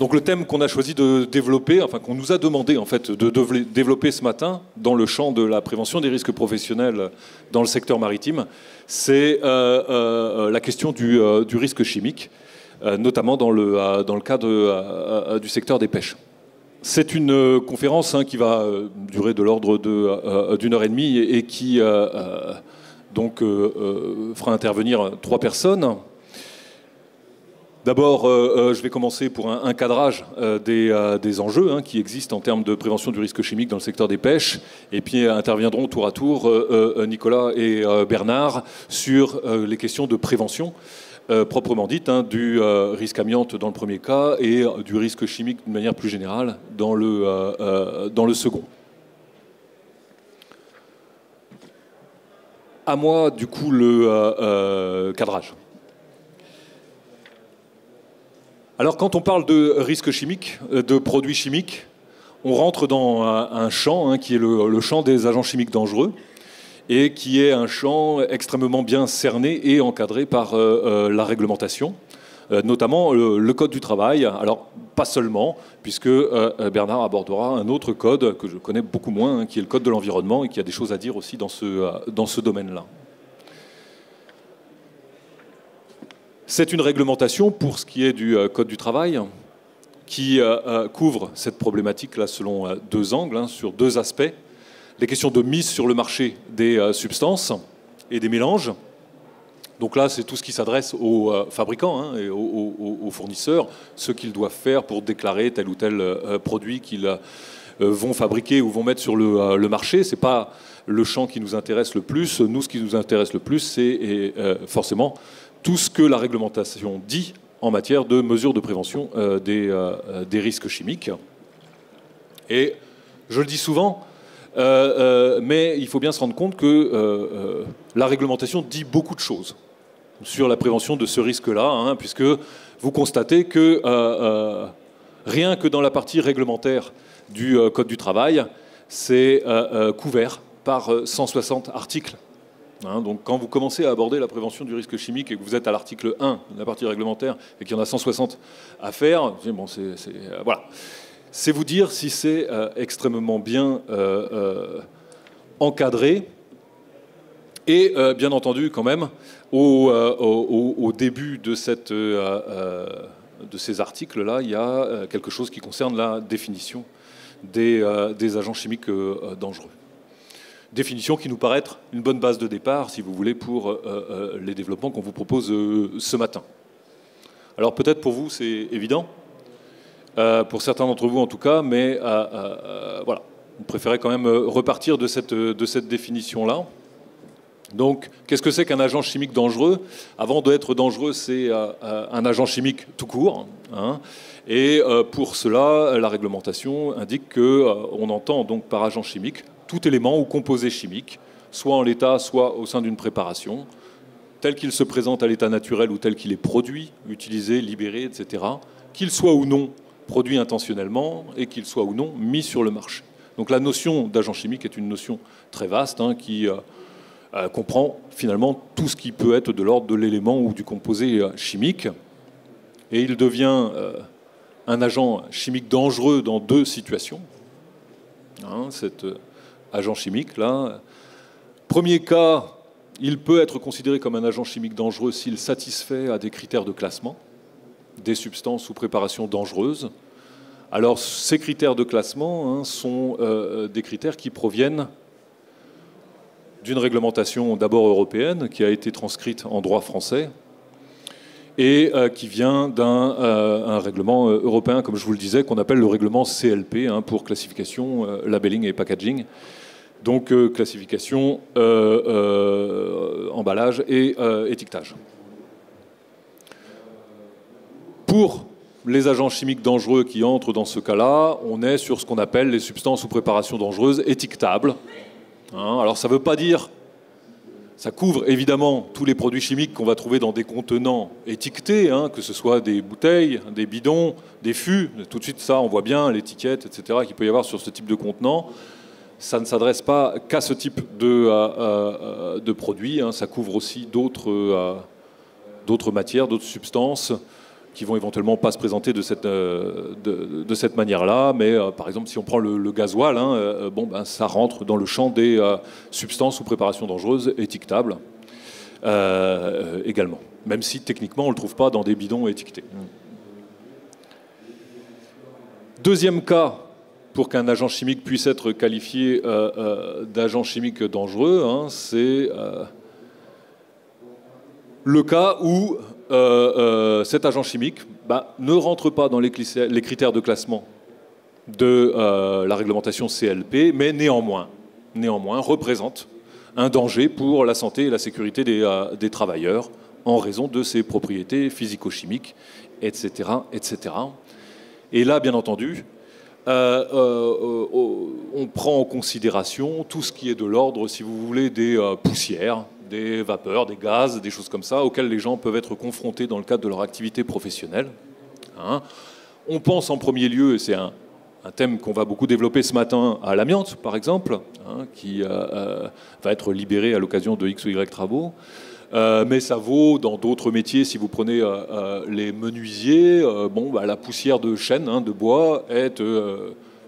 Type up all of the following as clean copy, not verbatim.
Donc le thème qu'on a choisi de développer, enfin qu'on nous a demandé en fait de développer ce matin dans le champ de la prévention des risques professionnels dans le secteur maritime, c'est la question du risque chimique, notamment dans le cadre du secteur des pêches. C'est une conférence qui va durer de l'ordre d'une heure et demie et qui donc fera intervenir 3 personnes. D'abord, je vais commencer pour un cadrage des enjeux qui existent en termes de prévention du risque chimique dans le secteur des pêches. Et puis interviendront tour à tour Nicolas et Bernard sur les questions de prévention, proprement dite, du risque amiante dans le premier cas et du risque chimique d'une manière plus générale dans le second. À moi, du coup, le cadrage. Alors, quand on parle de risque chimique, de produits chimiques, on rentre dans un champ qui est le champ des agents chimiques dangereux et qui est un champ extrêmement bien cerné et encadré par la réglementation, notamment le Code du travail. Alors, pas seulement, puisque Bernard abordera un autre code que je connais beaucoup moins, qui est le Code de l'environnement et qui a des choses à dire aussi dans ce domaine-là. C'est une réglementation, pour ce qui est du Code du travail, qui couvre cette problématique-là selon 2 angles, sur 2 aspects. Les questions de mise sur le marché des substances et des mélanges. Donc là, c'est tout ce qui s'adresse aux fabricants et aux fournisseurs, ce qu'ils doivent faire pour déclarer tel ou tel produit qu'ils vont fabriquer ou vont mettre sur le marché. Ce n'est pas le champ qui nous intéresse le plus. Nous, ce qui nous intéresse le plus, c'est forcément tout ce que la réglementation dit en matière de mesures de prévention des risques chimiques. Et je le dis souvent, mais il faut bien se rendre compte que la réglementation dit beaucoup de choses sur la prévention de ce risque-là, puisque vous constatez que rien que dans la partie réglementaire du Code du travail, c'est couvert par 160 articles. Donc quand vous commencez à aborder la prévention du risque chimique et que vous êtes à l'article 1 de la partie réglementaire et qu'il y en a 160 à faire, bon, voilà. C'est vous dire si c'est extrêmement bien encadré. Et bien entendu, quand même, au début de ces articles-là, il y a quelque chose qui concerne la définition des agents chimiques dangereux. Définition qui nous paraît être une bonne base de départ, si vous voulez, pour les développements qu'on vous propose ce matin. Alors peut-être pour vous c'est évident, pour certains d'entre vous en tout cas, mais voilà, on préférait quand même repartir de cette définition-là. Donc, qu'est-ce que c'est qu'un agent chimique dangereux? Avant d'être dangereux, c'est un agent chimique tout court. Et pour cela, la réglementation indique qu'on entend donc par agent chimique tout élément ou composé chimique, soit en l'état, soit au sein d'une préparation, tel qu'il se présente à l'état naturel ou tel qu'il est produit, utilisé, libéré, etc., qu'il soit ou non produit intentionnellement et qu'il soit ou non mis sur le marché. Donc la notion d'agent chimique est une notion très vaste qui comprend finalement tout ce qui peut être de l'ordre de l'élément ou du composé chimique. Et il devient un agent chimique dangereux dans 2 situations. Cet agent chimique là. Premier cas, il peut être considéré comme un agent chimique dangereux s'il satisfait à des critères de classement des substances ou préparations dangereuses. Alors ces critères de classement sont des critères qui proviennent d'une réglementation d'abord européenne qui a été transcrite en droit français et qui vient d'un règlement européen, comme je vous le disais, qu'on appelle le règlement CLP pour classification, labelling et packaging. Donc classification, emballage et étiquetage. Pour les agents chimiques dangereux qui entrent dans ce cas-là, on est sur ce qu'on appelle les substances ou préparations dangereuses étiquetables. Alors ça ne veut pas dire, ça couvre évidemment tous les produits chimiques qu'on va trouver dans des contenants étiquetés, que ce soit des bouteilles, des bidons, des fûts, tout de suite ça on voit bien l'étiquette, etc. qu'il peut y avoir sur ce type de contenant. Ça ne s'adresse pas qu'à ce type de produits, ça couvre aussi d'autres matières, d'autres substances, qui vont éventuellement pas se présenter de cette manière-là, mais par exemple, si on prend le gasoil, ça rentre dans le champ des substances ou préparations dangereuses étiquetables également, même si techniquement on ne le trouve pas dans des bidons étiquetés. Deuxième cas, pour qu'un agent chimique puisse être qualifié d'agent chimique dangereux, c'est le cas où cet agent chimique ne rentre pas dans les critères de classement de la réglementation CLP, mais néanmoins représente un danger pour la santé et la sécurité des travailleurs en raison de ses propriétés physico-chimiques, etc., etc. Et là, bien entendu, on prend en considération tout ce qui est de l'ordre, si vous voulez, des poussières, des vapeurs, des gaz, des choses comme ça, auxquelles les gens peuvent être confrontés dans le cadre de leur activité professionnelle. On pense en premier lieu, et c'est un thème qu'on va beaucoup développer ce matin, à l'amiante, par exemple, qui va être libéré à l'occasion de X ou Y travaux. Mais ça vaut dans d'autres métiers. Si vous prenez les menuisiers, la poussière de chêne, de bois, est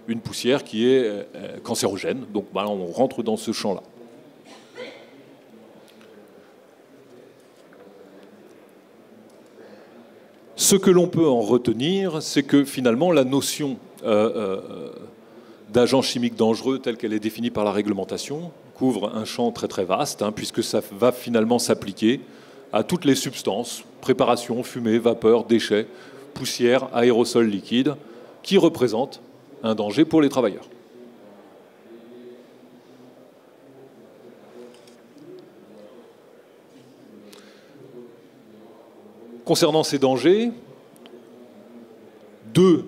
une poussière qui est cancérogène. Donc on rentre dans ce champ-là. Ce que l'on peut en retenir, c'est que finalement la notion d'agent chimique dangereux telle qu'elle est définie par la réglementation couvre un champ très très vaste, puisque ça va finalement s'appliquer à toutes les substances, préparations, fumées, vapeurs, déchets, poussières, aérosols liquides, qui représentent un danger pour les travailleurs. Concernant ces dangers, il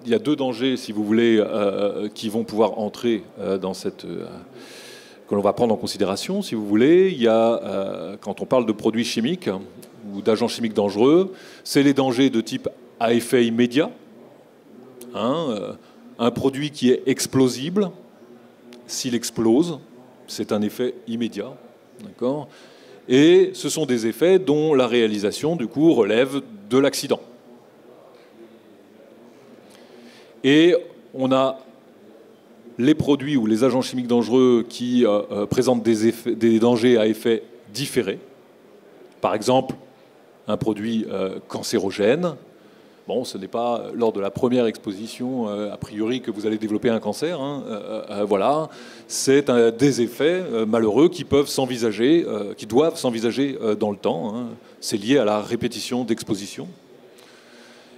y a deux dangers, si vous voulez, qui vont pouvoir entrer dans cette... que l'on va prendre en considération, si vous voulez. Il y a, quand on parle de produits chimiques ou d'agents chimiques dangereux, c'est les dangers de type à effet immédiat. Un produit qui est explosible, s'il explose, c'est un effet immédiat. D'accord ? Et ce sont des effets dont la réalisation, du coup, relève de l'accident. Et on a les produits ou les agents chimiques dangereux qui présentent des dangers à effet différé. Par exemple, un produit cancérogène. Bon, ce n'est pas lors de la première exposition, a priori, que vous allez développer un cancer. Voilà. C'est des effets malheureux qui peuvent s'envisager, qui doivent s'envisager dans le temps. C'est lié à la répétition d'exposition.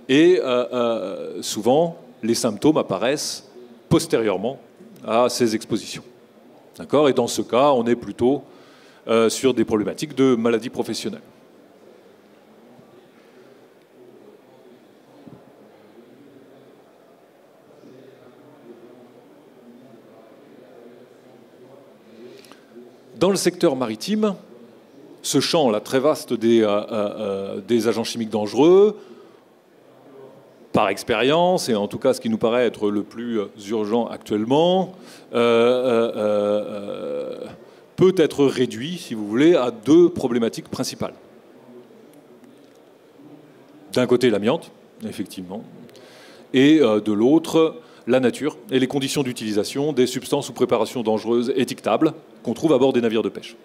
Et souvent, les symptômes apparaissent postérieurement à ces expositions. D'accord ? Et dans ce cas, on est plutôt sur des problématiques de maladies professionnelles. Dans le secteur maritime, ce champ là, très vaste des agents chimiques dangereux, par expérience, et en tout cas ce qui nous paraît être le plus urgent actuellement, peut être réduit, si vous voulez, à deux problématiques principales. D'un côté, l'amiante, effectivement, et de l'autre, la nature et les conditions d'utilisation des substances ou préparations dangereuses étiquetables qu'on trouve à bord des navires de pêche.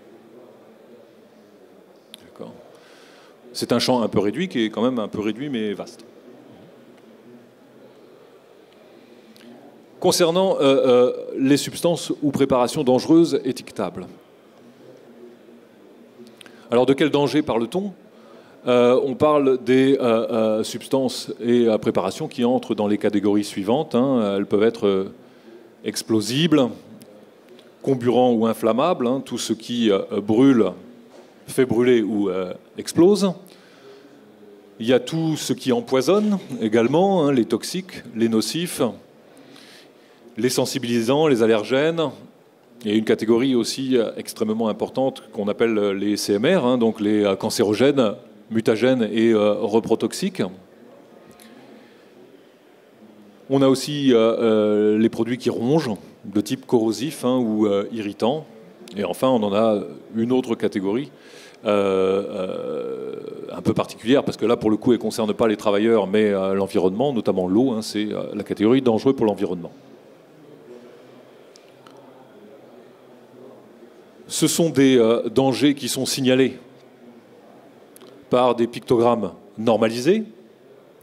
C'est un champ un peu réduit, qui est quand même un peu réduit, mais vaste. Concernant les substances ou préparations dangereuses étiquetables. Alors de quel danger parle-t-on ? On parle des substances et préparations qui entrent dans les catégories suivantes. Elles peuvent être explosibles, comburants ou inflammables, tout ce qui brûle, fait brûler ou explose. Il y a tout ce qui empoisonne également, les toxiques, les nocifs, les sensibilisants, les allergènes. Il y a une catégorie aussi extrêmement importante qu'on appelle les CMR, donc les cancérogènes, mutagènes et reprotoxiques. On a aussi les produits qui rongent, de type corrosif ou irritant. Et enfin, on en a une autre catégorie un peu particulière, parce que là, pour le coup, elle ne concerne pas les travailleurs, mais l'environnement, notamment l'eau, hein, c'est la catégorie dangereux pour l'environnement. Ce sont des dangers qui sont signalés par des pictogrammes normalisés,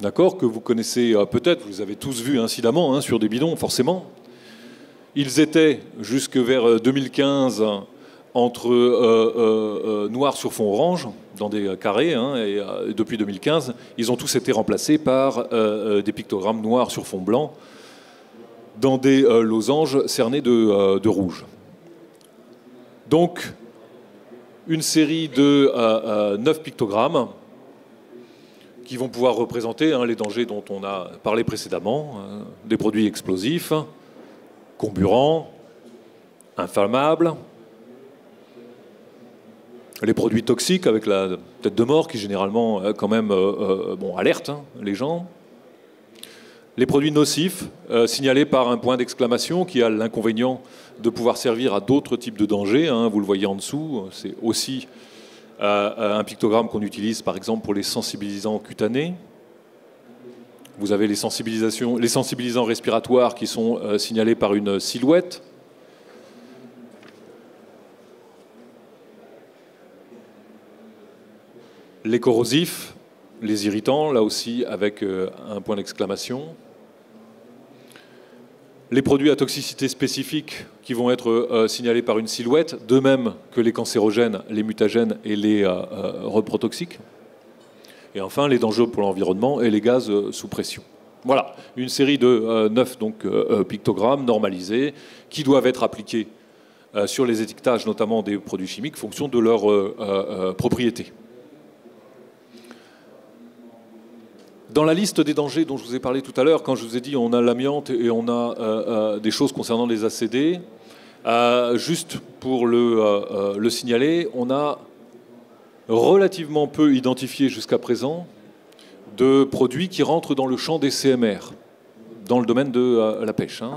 d'accord, que vous connaissez peut-être, vous les avez tous vus incidemment hein, sur des bidons, forcément. Ils étaient, jusque vers 2015, entre noir sur fond orange, dans des carrés, hein, et depuis 2015, ils ont tous été remplacés par des pictogrammes noirs sur fond blanc, dans des losanges cernés de rouge. Donc, une série de 9 pictogrammes qui vont pouvoir représenter hein, les dangers dont on a parlé précédemment, des produits explosifs, comburants, inflammables, les produits toxiques avec la tête de mort qui généralement quand même bon, alerte hein, les gens, les produits nocifs signalés par un point d'exclamation qui a l'inconvénient de pouvoir servir à d'autres types de dangers, hein, vous le voyez en dessous, c'est aussi un pictogramme qu'on utilise par exemple pour les sensibilisants cutanés. Vous avez les sensibilisants respiratoires qui sont signalés par une silhouette. Les corrosifs, les irritants, là aussi avec un point d'exclamation. Les produits à toxicité spécifique qui vont être signalés par une silhouette, de même que les cancérogènes, les mutagènes et les reprotoxiques. Et enfin, les dangers pour l'environnement et les gaz sous pression. Voilà, une série de 9 donc, pictogrammes normalisés qui doivent être appliqués sur les étiquetages, notamment des produits chimiques, en fonction de leurs propriétés. Dans la liste des dangers dont je vous ai parlé tout à l'heure, quand je vous ai dit on a l'amiante et on a des choses concernant les ACD, juste pour le signaler, on a relativement peu identifié jusqu'à présent de produits qui rentrent dans le champ des CMR, dans le domaine de la pêche. Hein,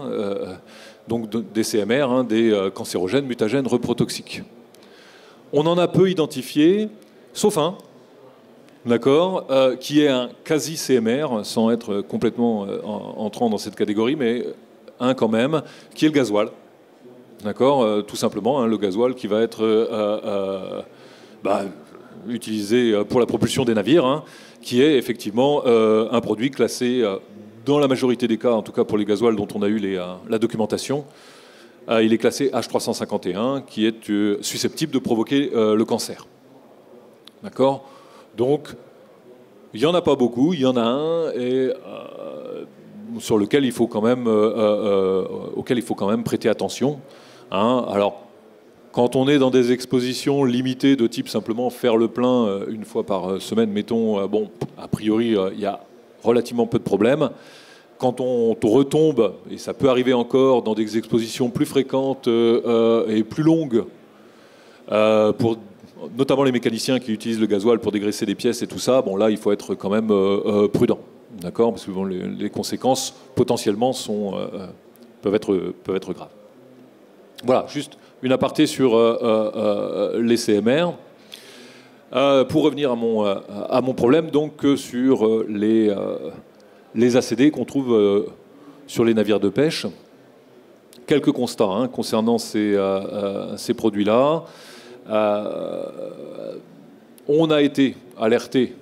donc des CMR, hein, des cancérogènes, mutagènes, reprotoxiques. On en a peu identifié, sauf un, d'accord, qui est un quasi-CMR, sans être complètement entrant dans cette catégorie, mais un quand même, qui est le gasoil. D'accord, tout simplement, hein, le gasoil qui va être utilisé pour la propulsion des navires, hein, qui est effectivement un produit classé, dans la majorité des cas, en tout cas pour les gasoils dont on a eu la documentation, il est classé H351, qui est susceptible de provoquer le cancer. D'accord ? Donc, il n'y en a pas beaucoup, il y en a un, et sur lequel il faut quand même, auquel il faut quand même prêter attention. Hein. Alors, quand on est dans des expositions limitées de type simplement faire le plein une fois par semaine, mettons, bon, a priori, il y a relativement peu de problèmes. Quand on retombe, et ça peut arriver encore, dans des expositions plus fréquentes et plus longues, pour notamment les mécaniciens qui utilisent le gasoil pour dégraisser des pièces et tout ça, bon là, il faut être quand même prudent, d'accord, parce que bon, les conséquences potentiellement peuvent être graves. Voilà, juste une aparté sur les CMR. Pour revenir à mon problème, donc sur les ACD qu'on trouve sur les navires de pêche. Quelques constats hein, concernant ces produits-là. On a été alerté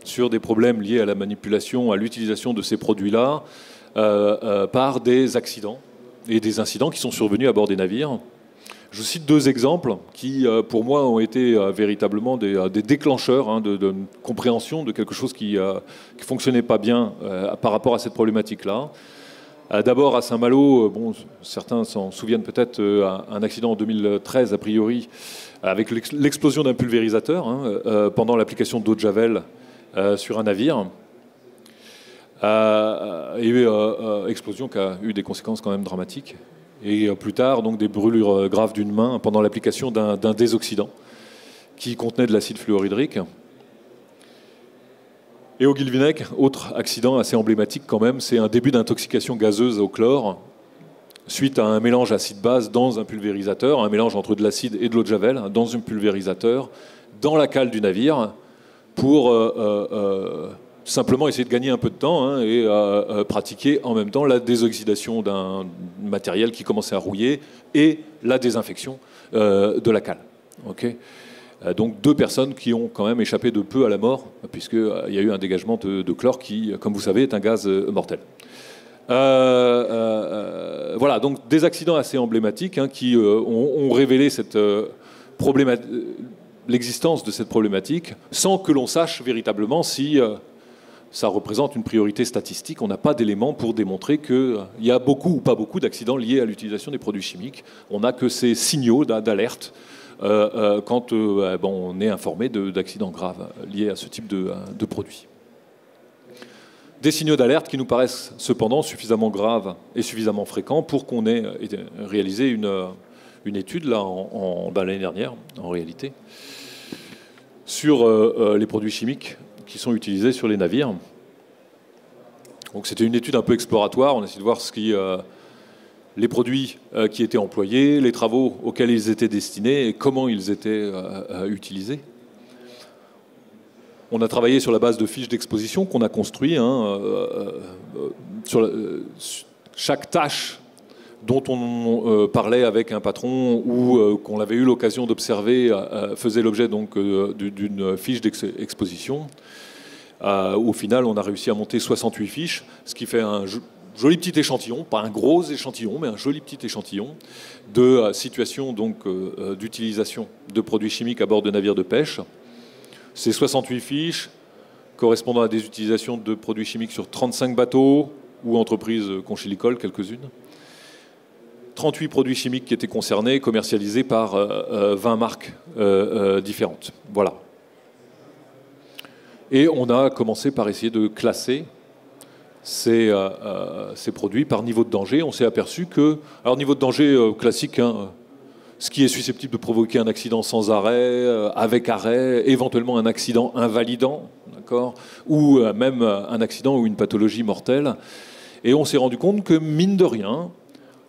sur des problèmes liés à la manipulation, à l'utilisation de ces produits-là par des accidents et des incidents qui sont survenus à bord des navires. Je cite deux exemples qui, pour moi, ont été véritablement des déclencheurs hein, de compréhension de quelque chose qui ne fonctionnait pas bien par rapport à cette problématique-là. D'abord, à Saint-Malo, bon, certains s'en souviennent peut-être, un accident en 2013, a priori, avec l'explosion d'un pulvérisateur hein, pendant l'application d'eau de Javel sur un navire. Explosion qui a eu des conséquences quand même dramatiques. Et plus tard, donc, des brûlures graves d'une main pendant l'application d'un désoxydant qui contenait de l'acide fluorhydrique. Et au Guilvinec, autre accident assez emblématique quand même, c'est un début d'intoxication gazeuse au chlore suite à un mélange acide-base dans un pulvérisateur, un mélange entre de l'acide et de l'eau de Javel dans un pulvérisateur dans la cale du navire pour simplement essayer de gagner un peu de temps et pratiquer en même temps la désoxydation d'un matériel qui commençait à rouiller et la désinfection de la cale. Okay. Donc 2 personnes qui ont quand même échappé de peu à la mort, puisqu'il y a eu un dégagement de chlore qui, comme vous savez, est un gaz mortel. Voilà, donc des accidents assez emblématiques qui ont révélé cette l'existence de cette problématique sans que l'on sache véritablement si ça représente une priorité statistique. On n'a pas d'éléments pour démontrer qu'il y a beaucoup ou pas beaucoup d'accidents liés à l'utilisation des produits chimiques. On n'a que ces signaux d'alerte quand on est informé d'accidents graves liés à ce type de produits. Des signaux d'alerte qui nous paraissent cependant suffisamment graves et suffisamment fréquents pour qu'on ait réalisé une étude l'année dernière, en réalité, sur les produits chimiques qui sont utilisés sur les navires. Donc c'était une étude un peu exploratoire. On a essayé de voir les produits qui étaient employés, les travaux auxquels ils étaient destinés et comment ils étaient utilisés. On a travaillé sur la base de fiches d'exposition qu'on a construites. Chaque tâche dont on parlait avec un patron ou qu'on avait eu l'occasion d'observer faisait l'objet donc d'une fiche d'exposition. Au final, on a réussi à monter 68 fiches, ce qui fait un joli petit échantillon, pas un gros échantillon, mais un joli petit échantillon de situations d'utilisation de produits chimiques à bord de navires de pêche. Ces 68 fiches correspondant à des utilisations de produits chimiques sur 35 bateaux ou entreprises conchilicoles, quelques-unes. 38 produits chimiques qui étaient concernés, commercialisés par 20 marques différentes. Voilà. Et on a commencé par essayer de classer ces produits par niveau de danger. On s'est aperçu que, alors niveau de danger classique, ce qui est susceptible de provoquer un accident sans arrêt, avec arrêt, éventuellement un accident invalidant, d'accord, ou même un accident ou une pathologie mortelle. Et on s'est rendu compte que, mine de rien,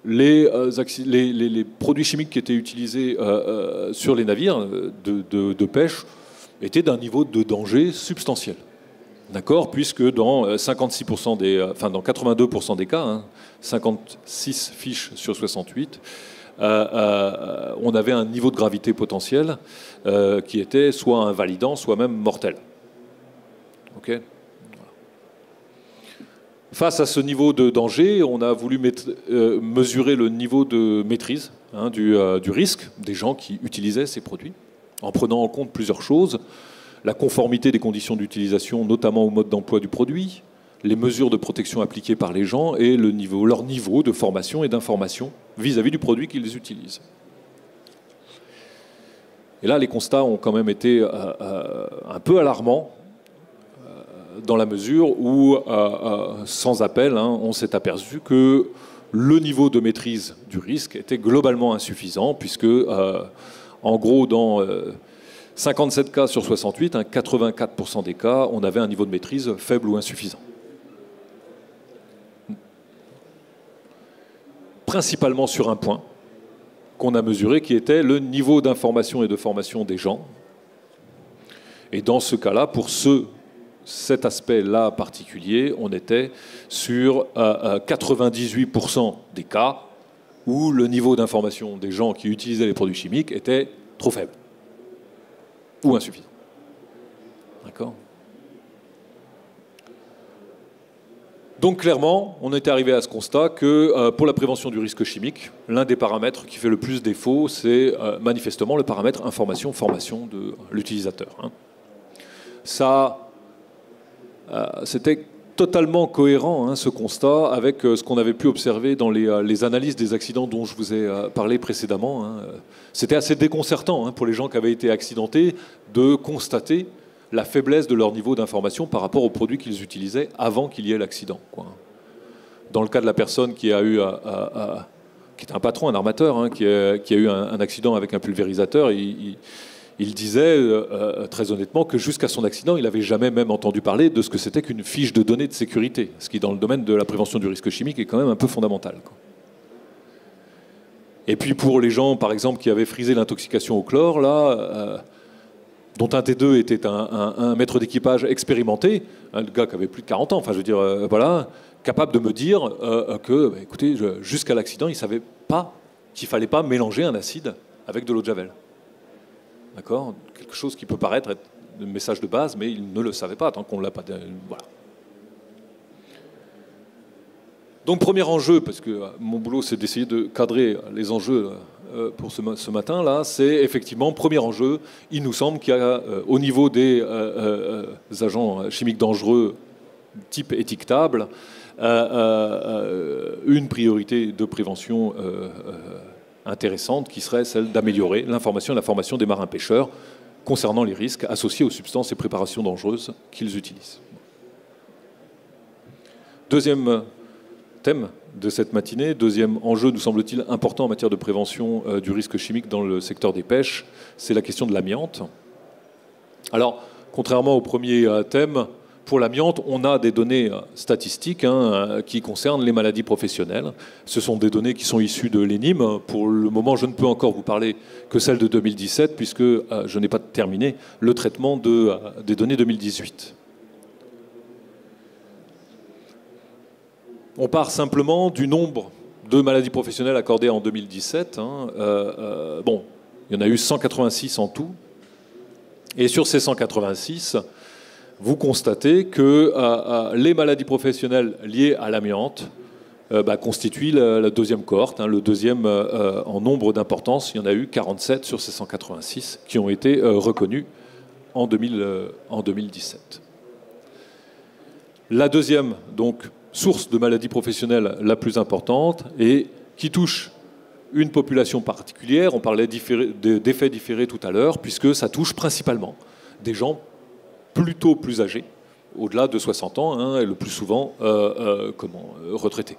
les produits chimiques qui étaient utilisés sur les navires de pêche étaient d'un niveau de danger substantiel. D'accord, puisque dans 56% dans 82% des cas, 56 fiches sur 68, on avait un niveau de gravité potentiel qui était soit invalidant, soit même mortel. Okay. Face à ce niveau de danger, on a voulu mesurer le niveau de maîtrise du risque des gens qui utilisaient ces produits, en prenant en compte plusieurs choses. La conformité des conditions d'utilisation, notamment au mode d'emploi du produit, les mesures de protection appliquées par les gens et leur niveau de formation et d'information vis-à-vis du produit qu'ils utilisent. Et là, les constats ont quand même été un peu alarmants, dans la mesure où, sans appel, on s'est aperçu que le niveau de maîtrise du risque était globalement insuffisant, puisque, en gros, dans 57 cas sur 68, 84% des cas, on avait un niveau de maîtrise faible ou insuffisant. Principalement sur un point qu'on a mesuré, qui était le niveau d'information et de formation des gens. Et dans ce cas-là, pour cet aspect-là particulier, on était sur 98% des cas où le niveau d'information des gens qui utilisaient les produits chimiques était trop faible ou insuffisant. D'accord ? Donc clairement, on est arrivé à ce constat que pour la prévention du risque chimique, l'un des paramètres qui fait le plus défaut, c'est manifestement le paramètre information-formation de l'utilisateur. Ça, c'était totalement cohérent, ce constat, avec ce qu'on avait pu observer dans les analyses des accidents dont je vous ai parlé précédemment. C'était assez déconcertant pour les gens qui avaient été accidentés de constater la faiblesse de leur niveau d'information par rapport aux produits qu'ils utilisaient avant qu'il y ait l'accident. Dans le cas de la personne qui a eu, qui était un patron, un armateur, qui a eu un accident avec un pulvérisateur, il disait très honnêtement que jusqu'à son accident, il n'avait jamais même entendu parler de ce que c'était qu'une fiche de données de sécurité, ce qui, dans le domaine de la prévention du risque chimique, est quand même un peu fondamental. Et puis pour les gens, par exemple, qui avaient frisé l'intoxication au chlore, là, dont un des deux était un maître d'équipage expérimenté, un gars qui avait plus de 40 ans, enfin je veux dire, voilà, capable de me dire que, bah, écoutez, jusqu'à l'accident, il ne savait pas qu'il ne fallait pas mélanger un acide avec de l'eau de Javel. D'accord? Quelque chose qui peut paraître être un message de base, mais il ne le savait pas tant qu'on ne l'a pas... Voilà. Donc premier enjeu, parce que mon boulot c'est d'essayer de cadrer les enjeux pour ce matin-là, c'est effectivement, premier enjeu, il nous semble qu'il y a au niveau des agents chimiques dangereux type étiquetable, une priorité de prévention intéressante qui serait celle d'améliorer l'information et la formation des marins-pêcheurs concernant les risques associés aux substances et préparations dangereuses qu'ils utilisent. Deuxième thème de cette matinée, deuxième enjeu, nous semble-t-il, important en matière de prévention du risque chimique dans le secteur des pêches, c'est la question de l'amiante. Alors, contrairement au premier thème, pour l'amiante, on a des données statistiques qui concernent les maladies professionnelles. Ce sont des données qui sont issues de l'ENIM. Pour le moment, je ne peux encore vous parler que celles de 2017, puisque je n'ai pas terminé le traitement des données 2018. On part simplement du nombre de maladies professionnelles accordées en 2017. Bon, il y en a eu 186 en tout. Et sur ces 186, vous constatez que les maladies professionnelles liées à l'amiante constituent la deuxième cohorte, le deuxième en nombre d'importance. Il y en a eu 47 sur ces 186 qui ont été reconnus en 2017. La deuxième, donc, source de maladies professionnelles la plus importante et qui touche une population particulière. On parlait d'effets différés tout à l'heure, puisque ça touche principalement des gens plutôt plus âgés, au-delà de 60 ans, et le plus souvent retraités.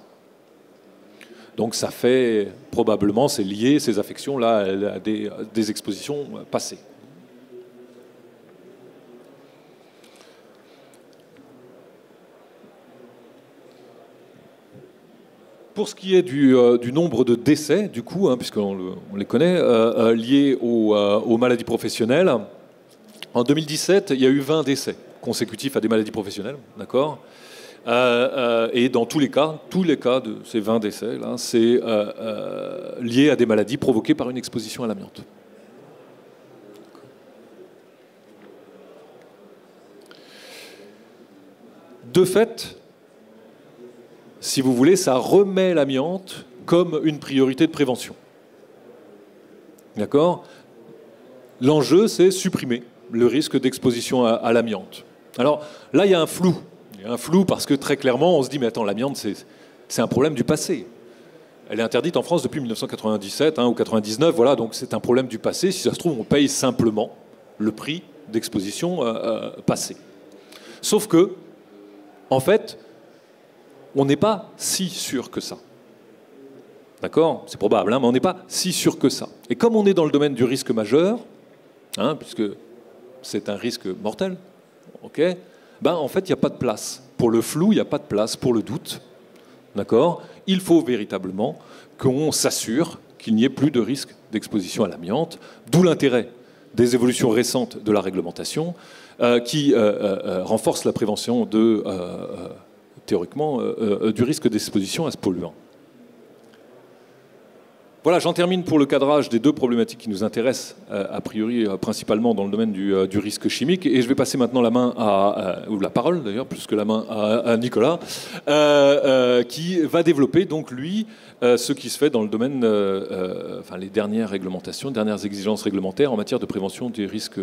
Donc ça fait probablement, c'est lié, ces affections-là, à des expositions passées. Pour ce qui est du nombre de décès, du coup, puisqu'on les connaît, liés aux maladies professionnelles, en 2017, il y a eu 20 décès consécutifs à des maladies professionnelles, d'accord ? Et dans tous les cas de ces 20 décès, là, c'est lié à des maladies provoquées par une exposition à l'amiante. De fait, si vous voulez, ça remet l'amiante comme une priorité de prévention. D'accord ? L'enjeu, c'est supprimer le risque d'exposition à l'amiante. Alors là, il y a un flou. Il y a un flou parce que très clairement, on se dit, mais attends, l'amiante, c'est un problème du passé. Elle est interdite en France depuis 1997 ou 1999, voilà, donc c'est un problème du passé. Si ça se trouve, on paye simplement le prix d'exposition passée. Sauf que, en fait, on n'est pas si sûr que ça. D'accord ? C'est probable, mais on n'est pas si sûr que ça. Et comme on est dans le domaine du risque majeur, puisque c'est un risque mortel, ok ? En fait, il n'y a pas de place. Pour le flou, il n'y a pas de place pour le doute. D'accord ? Il faut véritablement qu'on s'assure qu'il n'y ait plus de risque d'exposition à l'amiante, d'où l'intérêt des évolutions récentes de la réglementation qui renforcent la prévention théoriquement, du risque d'exposition à ce polluant. Voilà, j'en termine pour le cadrage des deux problématiques qui nous intéressent, a priori principalement dans le domaine du risque chimique. Et je vais passer maintenant ou la parole d'ailleurs, plus que la main à Nicolas, qui va développer donc lui ce qui se fait dans le domaine, les dernières réglementations, dernières exigences réglementaires en matière de prévention des risques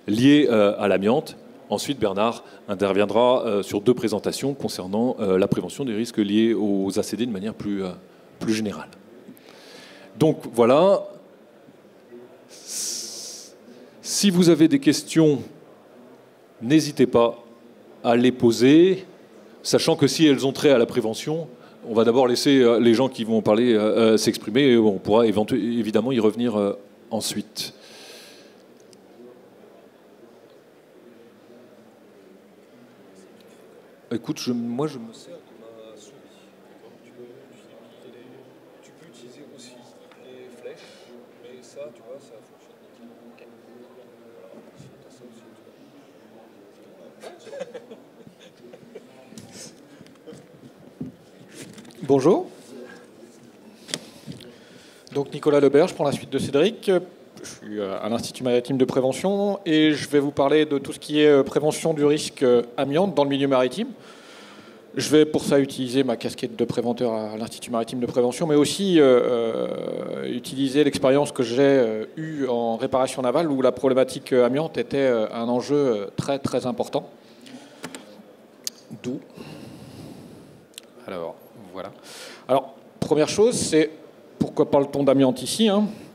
liés à l'amiante. Ensuite, Bernard interviendra sur deux présentations concernant la prévention des risques liés aux ACD de manière plus générale. Donc voilà, si vous avez des questions, n'hésitez pas à les poser, sachant que si elles ont trait à la prévention, on va d'abord laisser les gens qui vont parler s'exprimer et on pourra évidemment y revenir ensuite. Écoute, moi je me sers de ma souris. Tu peux utiliser aussi les flèches, mais ça, tu vois, ça fonctionne. Okay. Bonjour. Donc Nicolas Lebert, je prends la suite de Cédric. Je suis à l'Institut maritime de prévention et je vais vous parler de tout ce qui est prévention du risque amiante dans le milieu maritime. Je vais pour ça utiliser ma casquette de préventeur à l'Institut maritime de prévention, mais aussi utiliser l'expérience que j'ai eue en réparation navale où la problématique amiante était un enjeu très très important. D'où. Alors, voilà. Alors, première chose, c'est pourquoi parle-t-on d'amiante ici,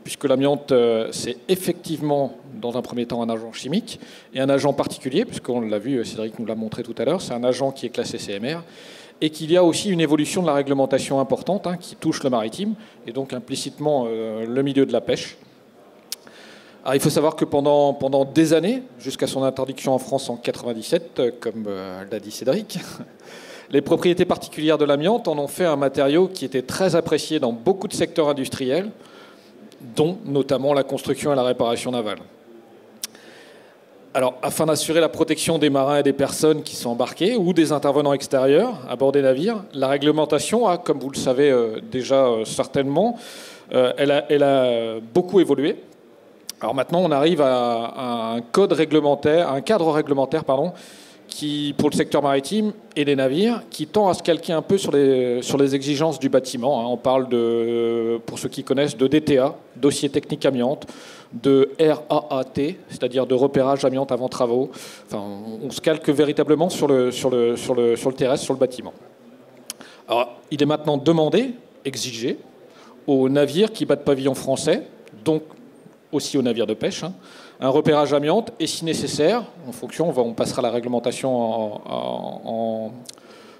puisque l'amiante, c'est effectivement, dans un premier temps, un agent chimique et un agent particulier, puisqu'on l'a vu, Cédric nous l'a montré tout à l'heure, c'est un agent qui est classé CMR, et qu'il y a aussi une évolution de la réglementation importante qui touche le maritime, et donc implicitement le milieu de la pêche. Alors, il faut savoir que pendant des années, jusqu'à son interdiction en France en 1997, comme l'a dit Cédric, les propriétés particulières de l'amiante en ont fait un matériau qui était très apprécié dans beaucoup de secteurs industriels, dont notamment la construction et la réparation navale. Alors, afin d'assurer la protection des marins et des personnes qui sont embarqués ou des intervenants extérieurs à bord des navires, la réglementation a, comme vous le savez déjà certainement, elle a beaucoup évolué. Alors maintenant, on arrive à un code réglementaire, à un cadre réglementaire, qui, pour le secteur maritime et les navires, qui tend à se calquer un peu sur les exigences du bâtiment. On parle, pour ceux qui connaissent, de DTA, dossier technique amiante, de RAAT, c'est-à-dire de repérage amiante avant travaux. Enfin, on se calque véritablement sur le terrestre, sur le bâtiment. Alors, il est maintenant demandé, exigé, aux navires qui battent pavillon français, donc aussi aux navires de pêche, un repérage amiante et si nécessaire, en fonction, on passera la réglementation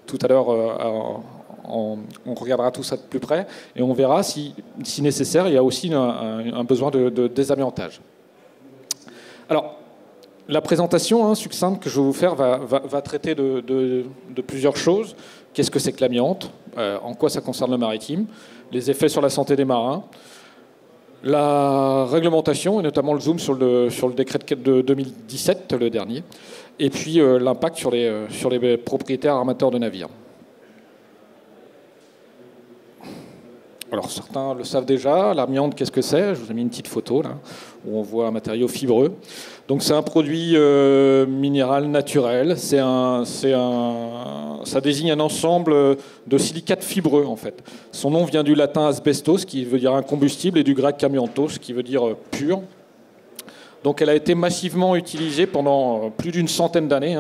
tout à l'heure, on regardera tout ça de plus près et on verra si nécessaire, il y a aussi un besoin de désamiantage. Alors, la présentation succincte que je vais vous faire va traiter de plusieurs choses. Qu'est-ce que c'est que l'amiante? En quoi ça concerne le maritime? Les effets sur la santé des marins? La réglementation, et notamment le zoom sur le décret de 2017, le dernier, et puis l'impact sur les propriétaires armateurs de navires. Alors certains le savent déjà, l'amiante, qu'est-ce que c'est? Je vous ai mis une petite photo là, où on voit un matériau fibreux. Donc c'est un produit minéral naturel, ça désigne un ensemble de silicates fibreux en fait. Son nom vient du latin asbestos, qui veut dire incombustible, et du grec amiantos, qui veut dire pur. Donc elle a été massivement utilisée pendant plus d'une centaine d'années,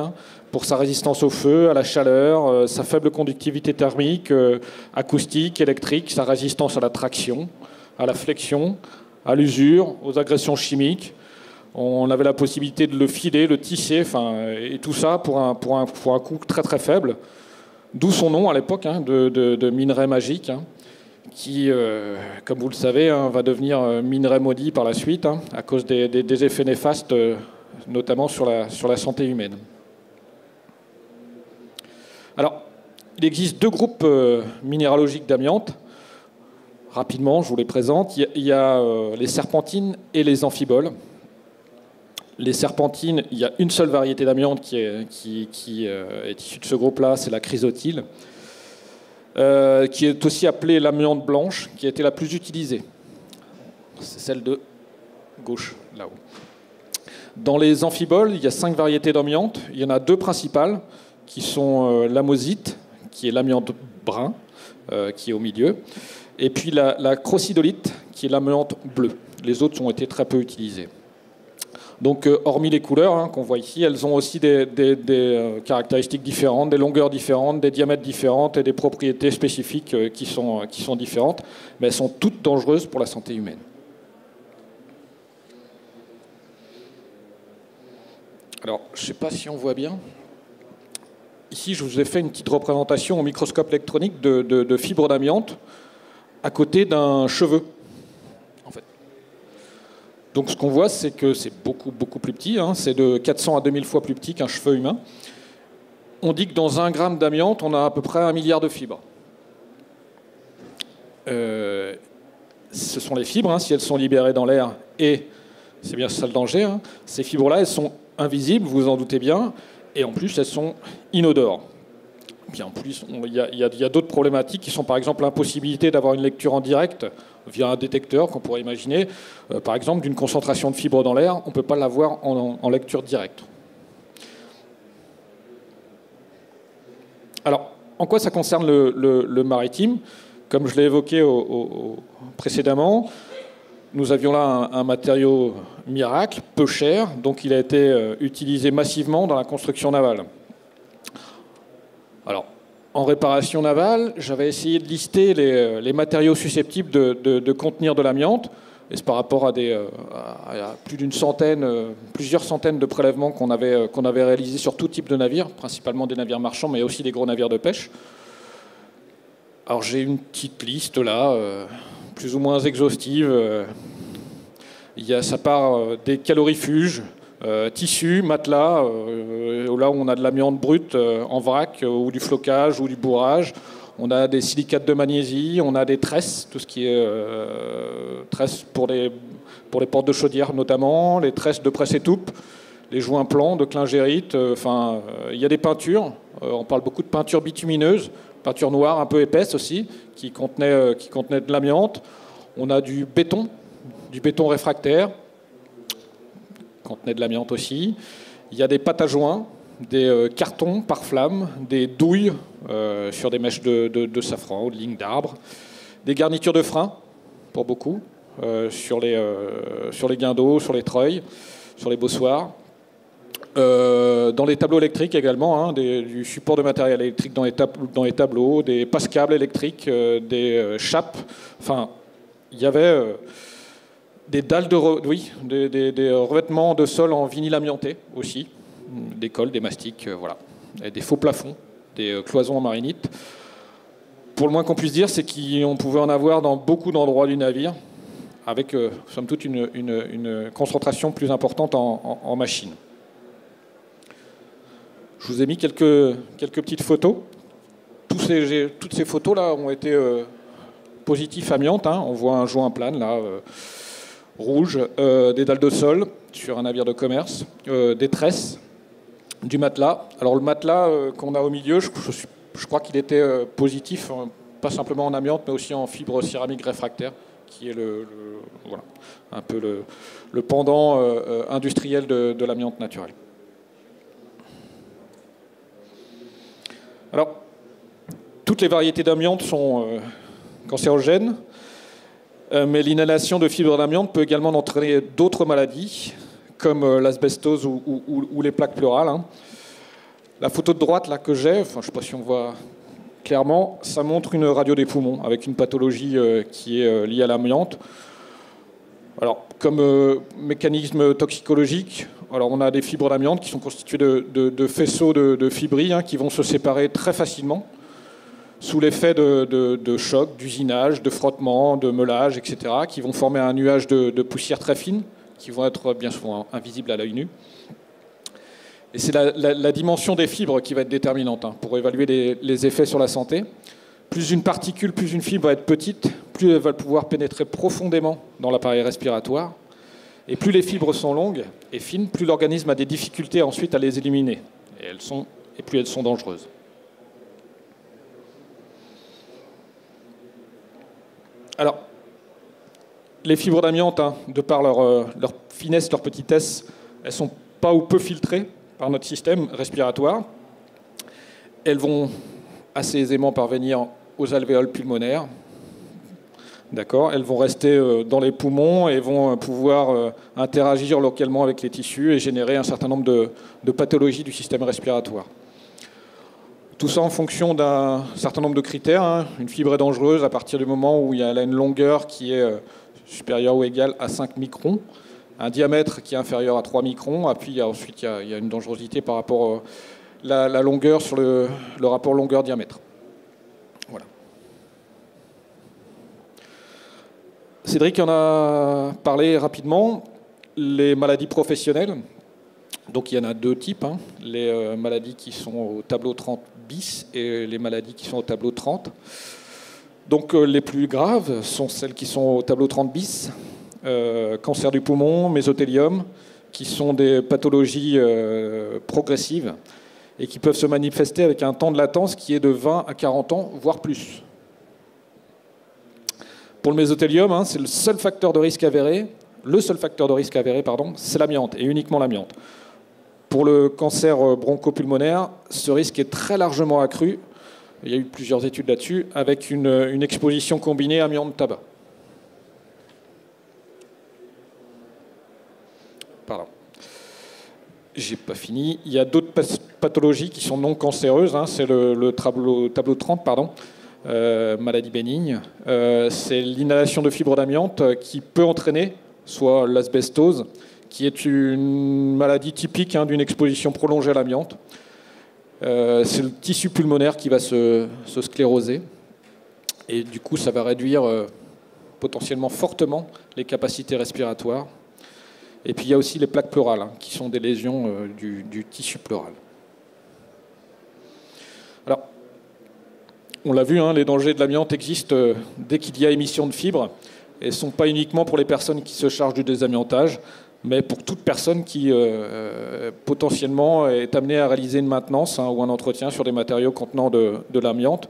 pour sa résistance au feu, à la chaleur, sa faible conductivité thermique, acoustique, électrique, sa résistance à la traction, à la flexion, à l'usure, aux agressions chimiques. On avait la possibilité de le filer, le tisser, et tout ça pour un coût très très faible. D'où son nom à l'époque de minerai magique, qui, comme vous le savez, va devenir minerai maudit par la suite, à cause des effets néfastes, notamment sur la santé humaine. Alors, il existe deux groupes minéralogiques d'amiante. Rapidement, je vous les présente. Il y a les serpentines et les amphiboles. Les serpentines, il y a une seule variété d'amiante qui est issue de ce groupe-là, c'est la chrysotile, qui est aussi appelée l'amiante blanche, qui a été la plus utilisée. C'est celle de gauche, là-haut. Dans les amphiboles, il y a 5 variétés d'amiante. Il y en a 2 principales, qui sont l'amosite, qui est l'amiante brun, qui est au milieu, et puis la crocidolite, qui est l'amiante bleue. Les autres ont été très peu utilisées. Donc, hormis les couleurs qu'on voit ici, elles ont aussi des caractéristiques différentes, des longueurs différentes, des diamètres différents et des propriétés spécifiques qui sont différentes, mais elles sont toutes dangereuses pour la santé humaine. Alors, je ne sais pas si on voit bien. Ici, je vous ai fait une petite représentation au microscope électronique de fibres d'amiante à côté d'un cheveu. Donc ce qu'on voit, c'est que c'est beaucoup plus petit, c'est de 400 à 2000 fois plus petit qu'un cheveu humain. On dit que dans 1 gramme d'amiante, on a à peu près 1 milliard de fibres. Ce sont les fibres, si elles sont libérées dans l'air, et c'est bien ça le danger, ces fibres-là, elles sont invisibles, vous vous en doutez bien, et en plus elles sont inodores. Puis en plus, il y a d'autres problématiques qui sont par exemple l'impossibilité d'avoir une lecture en direct via un détecteur qu'on pourrait imaginer. Par exemple, d'une concentration de fibres dans l'air, on ne peut pas l'avoir en lecture directe. Alors, en quoi ça concerne le maritime? Comme je l'ai évoqué précédemment, nous avions là un matériau miracle, peu cher, donc il a été utilisé massivement dans la construction navale. Alors, en réparation navale, j'avais essayé de lister les matériaux susceptibles de contenir de l'amiante, et c'est par rapport à plus d'une centaine, plusieurs centaines de prélèvements qu'on avait réalisés sur tout type de navires, principalement des navires marchands, mais aussi des gros navires de pêche. Alors j'ai une petite liste là, plus ou moins exhaustive. Ça part des calorifuges, tissus, matelas, là où on a de l'amiante brute en vrac, ou du flocage, ou du bourrage. On a des silicates de magnésie, on a des tresses, tout ce qui est tresses pour les portes de chaudière notamment, les tresses de presse-étoupe, les joints plans de clingérite. Il y a des peintures, on parle beaucoup de peintures bitumineuses, peinture noire un peu épaisse aussi, qui contenait de l'amiante. On a du béton réfractaire, contenait de l'amiante aussi. Il y a des pâtes à joints, des cartons par flamme, des douilles sur des mèches de safran ou de lignes d'arbres, des garnitures de frein, pour beaucoup, sur les guindeaux, sur les treuils, sur les bossoirs. Dans les tableaux électriques également, du support de matériel électrique dans les tableaux, des passes-câbles électriques, des chapes. Enfin, il y avait des dalles des revêtements de sol en vinyle amianté aussi, des cols, des mastiques, voilà, et des faux plafonds, des cloisons en marinite. Pour le moins qu'on puisse dire, c'est qu'on pouvait en avoir dans beaucoup d'endroits du navire, avec somme toute une concentration plus importante en machines. Je vous ai mis quelques petites photos. Toutes ces photos-là ont été positifs amiante. On voit un joint plane, là, rouge, des dalles de sol sur un navire de commerce, des tresses, du matelas. Alors le matelas qu'on a au milieu, je crois qu'il était positif, pas simplement en amiante, mais aussi en fibre céramique réfractaire, qui est voilà, un peu le pendant industriel de l'amiante naturelle. Alors, toutes les variétés d'amiante sont cancérogènes, mais l'inhalation de fibres d'amiante peut également entraîner d'autres maladies, comme l'asbestose ou les plaques pleurales. La photo de droite là, que j'ai, je ne sais pas si on voit clairement, ça montre une radio des poumons avec une pathologie qui est liée à l'amiante. Alors, comme mécanisme toxicologique, alors on a des fibres d'amiante qui sont constituées de faisceaux de fibrilles qui vont se séparer très facilement sous l'effet de choc, d'usinage, de frottement, de meulage, etc., qui vont former un nuage de poussière très fine, qui vont être bien souvent invisibles à l'œil nu. Et c'est la dimension des fibres qui va être déterminante pour évaluer les effets sur la santé. Plus une particule, plus une fibre va être petite, plus elle va pouvoir pénétrer profondément dans l'appareil respiratoire. Et plus les fibres sont longues et fines, plus l'organisme a des difficultés ensuite à les éliminer. Et plus elles sont dangereuses. Alors, les fibres d'amiante, de par leur finesse, leur petitesse, elles ne sont pas ou peu filtrées par notre système respiratoire. Elles vont assez aisément parvenir aux alvéoles pulmonaires. D'accord, elles vont rester dans les poumons et vont pouvoir interagir localement avec les tissus et générer un certain nombre de pathologies du système respiratoire. Tout ça en fonction d'un certain nombre de critères. Une fibre est dangereuse à partir du moment où elle a une longueur qui est supérieure ou égale à 5 microns, un diamètre qui est inférieur à 3 microns, et puis ensuite il y a une dangerosité par rapport à la longueur sur le rapport longueur-diamètre. Voilà. Cédric en a parlé rapidement. Les maladies professionnelles, donc il y en a deux types, les maladies qui sont au tableau 30 bis et les maladies qui sont au tableau 30. Donc les plus graves sont celles qui sont au tableau 30 bis, cancer du poumon, mésothélium, qui sont des pathologies progressives et qui peuvent se manifester avec un temps de latence qui est de 20 à 40 ans, voire plus. Pour le mésothéliome, c'est le seul facteur de risque avéré. Le seul facteur de risque avéré, c'est l'amiante, et uniquement l'amiante. Pour le cancer bronchopulmonaire, ce risque est très largement accru. Il y a eu plusieurs études là-dessus, avec une exposition combinée amiante-tabac. Pardon. J'ai pas fini. Il y a d'autres pathologies qui sont non cancéreuses. C'est le tableau 30, maladie bénigne. C'est l'inhalation de fibres d'amiante qui peut entraîner soit l'asbestose, qui est une maladie typique d'une exposition prolongée à l'amiante. C'est le tissu pulmonaire qui va se scléroser. Et du coup, ça va réduire potentiellement fortement les capacités respiratoires. Et puis il y a aussi les plaques pleurales, qui sont des lésions du tissu pleural. Alors, on l'a vu, les dangers de l'amiante existent dès qu'il y a émission de fibres, et ne sont pas uniquement pour les personnes qui se chargent du désamiantage, mais pour toute personne qui potentiellement est amenée à réaliser une maintenance ou un entretien sur des matériaux contenant de l'amiante.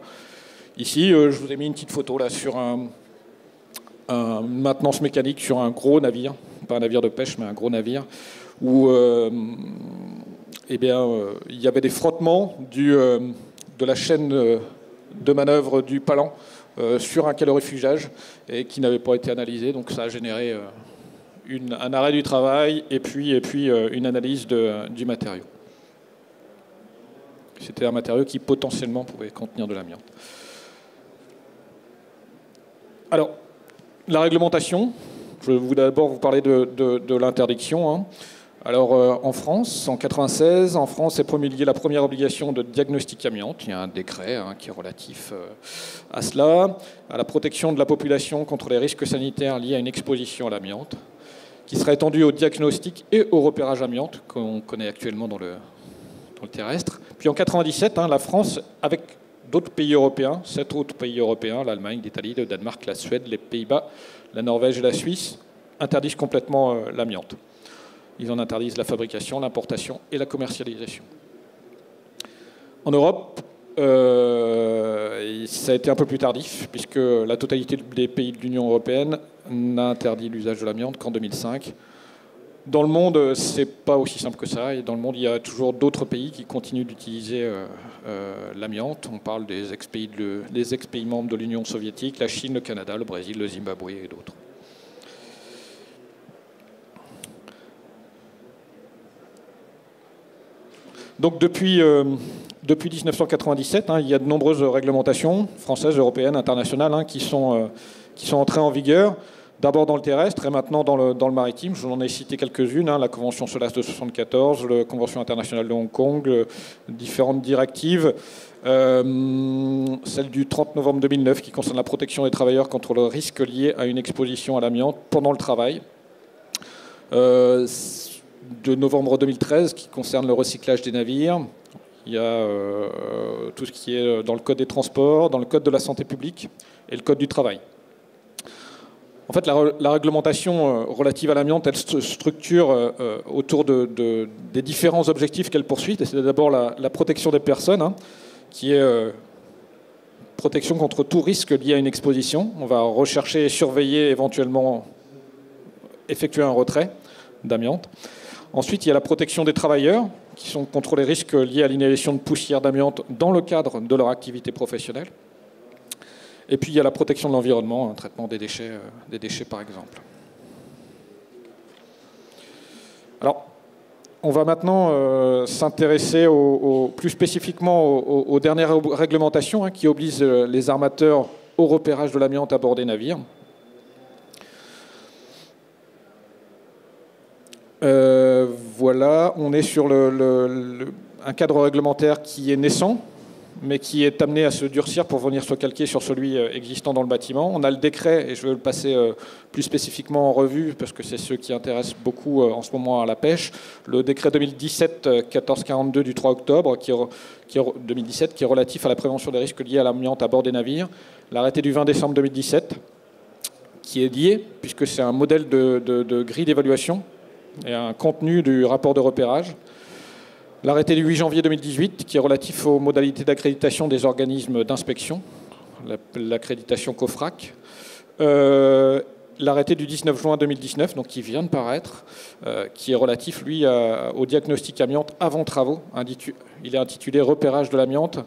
Ici, je vous ai mis une petite photo là, sur une maintenance mécanique sur un gros navire, pas un navire de pêche, mais un gros navire, où il y avait des frottements de la chaîne de manœuvre du palan sur un calorifugage et qui n'avait pas été analysé. Donc ça a généré un arrêt du travail et puis une analyse du matériau. C'était un matériau qui potentiellement pouvait contenir de l'amiante. Alors, la réglementation, je vais d'abord vous parler de l'interdiction. Alors, en France, en 1996, en France est promulguée la première obligation de diagnostic amiante. Il y a un décret qui est relatif à cela, à la protection de la population contre les risques sanitaires liés à une exposition à l'amiante, qui sera étendue au diagnostic et au repérage amiante qu'on connaît actuellement dans le terrestre. Puis en 1997, la France, avec d'autres pays européens, 7 autres pays européens, l'Allemagne, l'Italie, le Danemark, la Suède, les Pays-Bas, la Norvège et la Suisse, interdisent complètement l'amiante. Ils en interdisent la fabrication, l'importation et la commercialisation. En Europe, ça a été un peu plus tardif, puisque la totalité des pays de l'Union européenne n'a interdit l'usage de l'amiante qu'en 2005. Dans le monde, c'est pas aussi simple que ça. Et dans le monde, il y a toujours d'autres pays qui continuent d'utiliser l'amiante. On parle des ex-pays membres de l'Union soviétique, la Chine, le Canada, le Brésil, le Zimbabwe et d'autres. Donc depuis 1997, il y a de nombreuses réglementations françaises, européennes, internationales qui sont entrées en vigueur. D'abord dans le terrestre et maintenant dans le maritime. Je vous en ai cité quelques-unes, la Convention SOLAS de 1974, la Convention internationale de Hong Kong, différentes directives. Celle du 30 novembre 2009 qui concerne la protection des travailleurs contre le risque lié à une exposition à l'amiante pendant le travail. De novembre 2013 qui concerne le recyclage des navires. Il y a tout ce qui est dans le Code des transports, dans le Code de la santé publique et le Code du travail. En fait, la réglementation relative à l'amiante, elle se structure autour des différents objectifs qu'elle poursuit. C'est d'abord la protection des personnes, qui est protection contre tout risque lié à une exposition. On va rechercher et surveiller, éventuellement effectuer un retrait d'amiante. Ensuite, il y a la protection des travailleurs, qui sont contre les risques liés à l'inhalation de poussière d'amiante dans le cadre de leur activité professionnelle. Et puis, il y a la protection de l'environnement, un traitement des déchets par exemple. Alors, on va maintenant s'intéresser plus spécifiquement aux dernières réglementations qui obligent les armateurs au repérage de l'amiante à bord des navires. Voilà, on est sur un cadre réglementaire qui est naissant, mais qui est amené à se durcir pour venir se calquer sur celui existant dans le bâtiment. On a le décret, et je vais le passer plus spécifiquement en revue, parce que c'est ceux qui intéressent beaucoup en ce moment à la pêche. Le décret 2017-1442 du 3 octobre 2017, qui est relatif à la prévention des risques liés à l'amiante à bord des navires. L'arrêté du 20 décembre 2017, qui est lié, puisque c'est un modèle de grille d'évaluation et un contenu du rapport de repérage. L'arrêté du 8 janvier 2018, qui est relatif aux modalités d'accréditation des organismes d'inspection, l'accréditation COFRAC. L'arrêté du 19 juin 2019, donc qui vient de paraître, qui est relatif, lui, au diagnostic amiante avant travaux. Il est intitulé « Repérage de l'amiante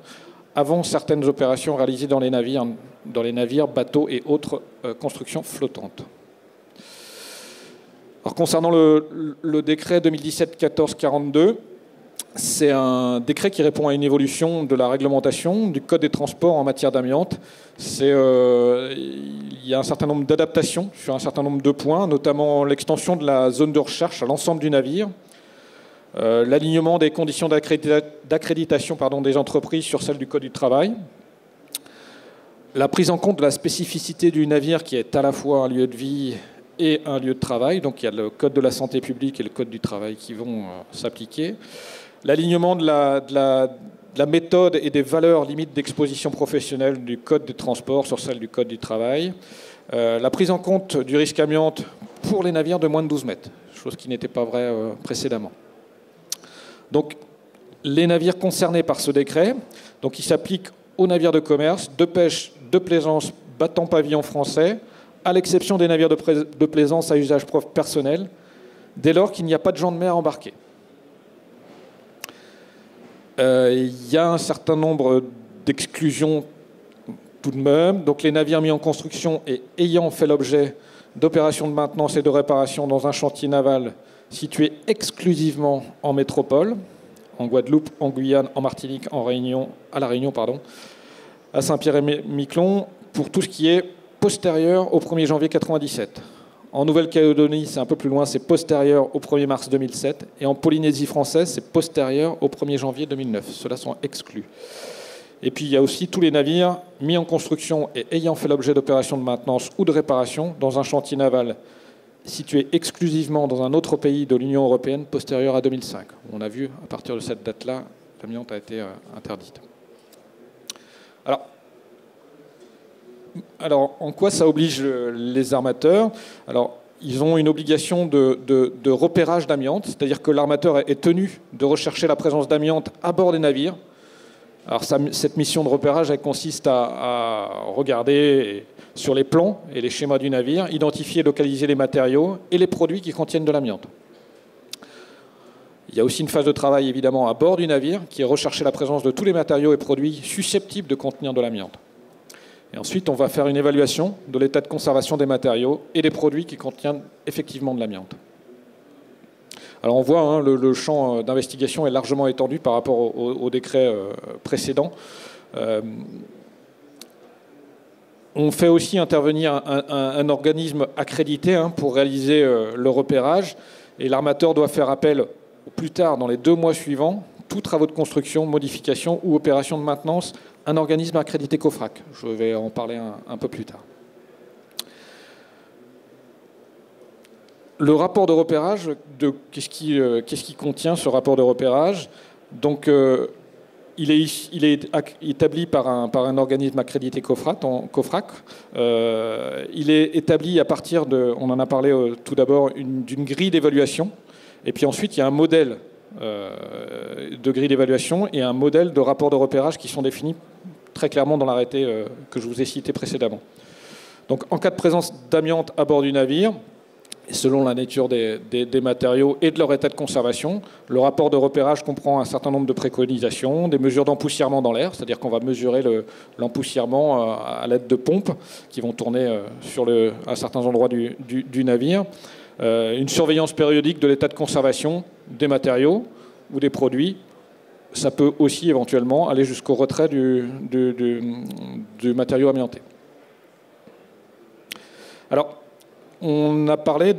avant certaines opérations réalisées dans les navires, bateaux et autres constructions flottantes ». Alors, concernant le décret 2017-1442, c'est un décret qui répond à une évolution de la réglementation du Code des transports en matière d'amiante. Il y a un certain nombre d'adaptations sur un certain nombre de points, notamment l'extension de la zone de recherche à l'ensemble du navire, l'alignement des conditions d'accréditation des entreprises sur celles du Code du travail, la prise en compte de la spécificité du navire qui est à la fois un lieu de vie et un lieu de travail. Donc il y a le Code de la santé publique et le Code du travail qui vont s'appliquer. L'alignement de la méthode et des valeurs limites d'exposition professionnelle du Code des transports sur celle du Code du travail. La prise en compte du risque amiante pour les navires de moins de 12 mètres, chose qui n'était pas vraie précédemment. Donc, les navires concernés par ce décret, donc il s'applique aux navires de commerce, de pêche, de plaisance battant pavillon français, à l'exception des navires de plaisance à usage personnel, dès lors qu'il n'y a pas de gens de mer embarqués. Il y a un certain nombre d'exclusions tout de même. Donc les navires mis en construction et ayant fait l'objet d'opérations de maintenance et de réparation dans un chantier naval situé exclusivement en métropole, en Guadeloupe, en Guyane, en Martinique, à La Réunion, à Saint-Pierre-et-Miquelon, pour tout ce qui est postérieur au 1er janvier 1997. En Nouvelle-Calédonie, c'est un peu plus loin, c'est postérieur au 1er mars 2007. Et en Polynésie française, c'est postérieur au 1er janvier 2009. Ceux-là sont exclus. Et puis, il y a aussi tous les navires mis en construction et ayant fait l'objet d'opérations de maintenance ou de réparation dans un chantier naval situé exclusivement dans un autre pays de l'Union européenne postérieur à 2005. On a vu, à partir de cette date-là, l'amiante a été interdite. Alors, en quoi ça oblige les armateurs? Alors, ils ont une obligation de repérage d'amiante, c'est-à-dire que l'armateur est tenu de rechercher la présence d'amiante à bord des navires. Alors, cette mission de repérage, elle consiste à regarder sur les plans et les schémas du navire, identifier et localiser les matériaux et les produits qui contiennent de l'amiante. Il y a aussi une phase de travail, évidemment, à bord du navire, qui est rechercher la présence de tous les matériaux et produits susceptibles de contenir de l'amiante. Et ensuite, on va faire une évaluation de l'état de conservation des matériaux et des produits qui contiennent effectivement de l'amiante. Alors on voit, le champ d'investigation est largement étendu par rapport au décret précédent. On fait aussi intervenir un organisme accrédité pour réaliser le repérage. Et l'armateur doit faire appel au plus tard dans les 2 mois suivants, tous travaux de construction, modification ou opération de maintenance, un organisme accrédité COFRAC. Je vais en parler un peu plus tard. Le rapport de repérage, qu'est-ce qui contient ce rapport de repérage? Donc, il est établi par un organisme accrédité COFRAC. Il est établi à partir on en a parlé tout d'abord, d'une grille d'évaluation. Et puis ensuite, il y a un modèle de grille d'évaluation et un modèle de rapport de repérage qui sont définis très clairement dans l'arrêté que je vous ai cité précédemment. Donc, en cas de présence d'amiante à bord du navire, et selon la nature des matériaux et de leur état de conservation, le rapport de repérage comprend un certain nombre de préconisations, des mesures d'empoussièrement dans l'air, c'est-à-dire qu'on va mesurer l'empoussièrement à l'aide de pompes qui vont tourner à certains endroits du navire, une surveillance périodique de l'état de conservation des matériaux ou des produits. Ça peut aussi éventuellement aller jusqu'au retrait du matériau amianté. Alors, on a parlé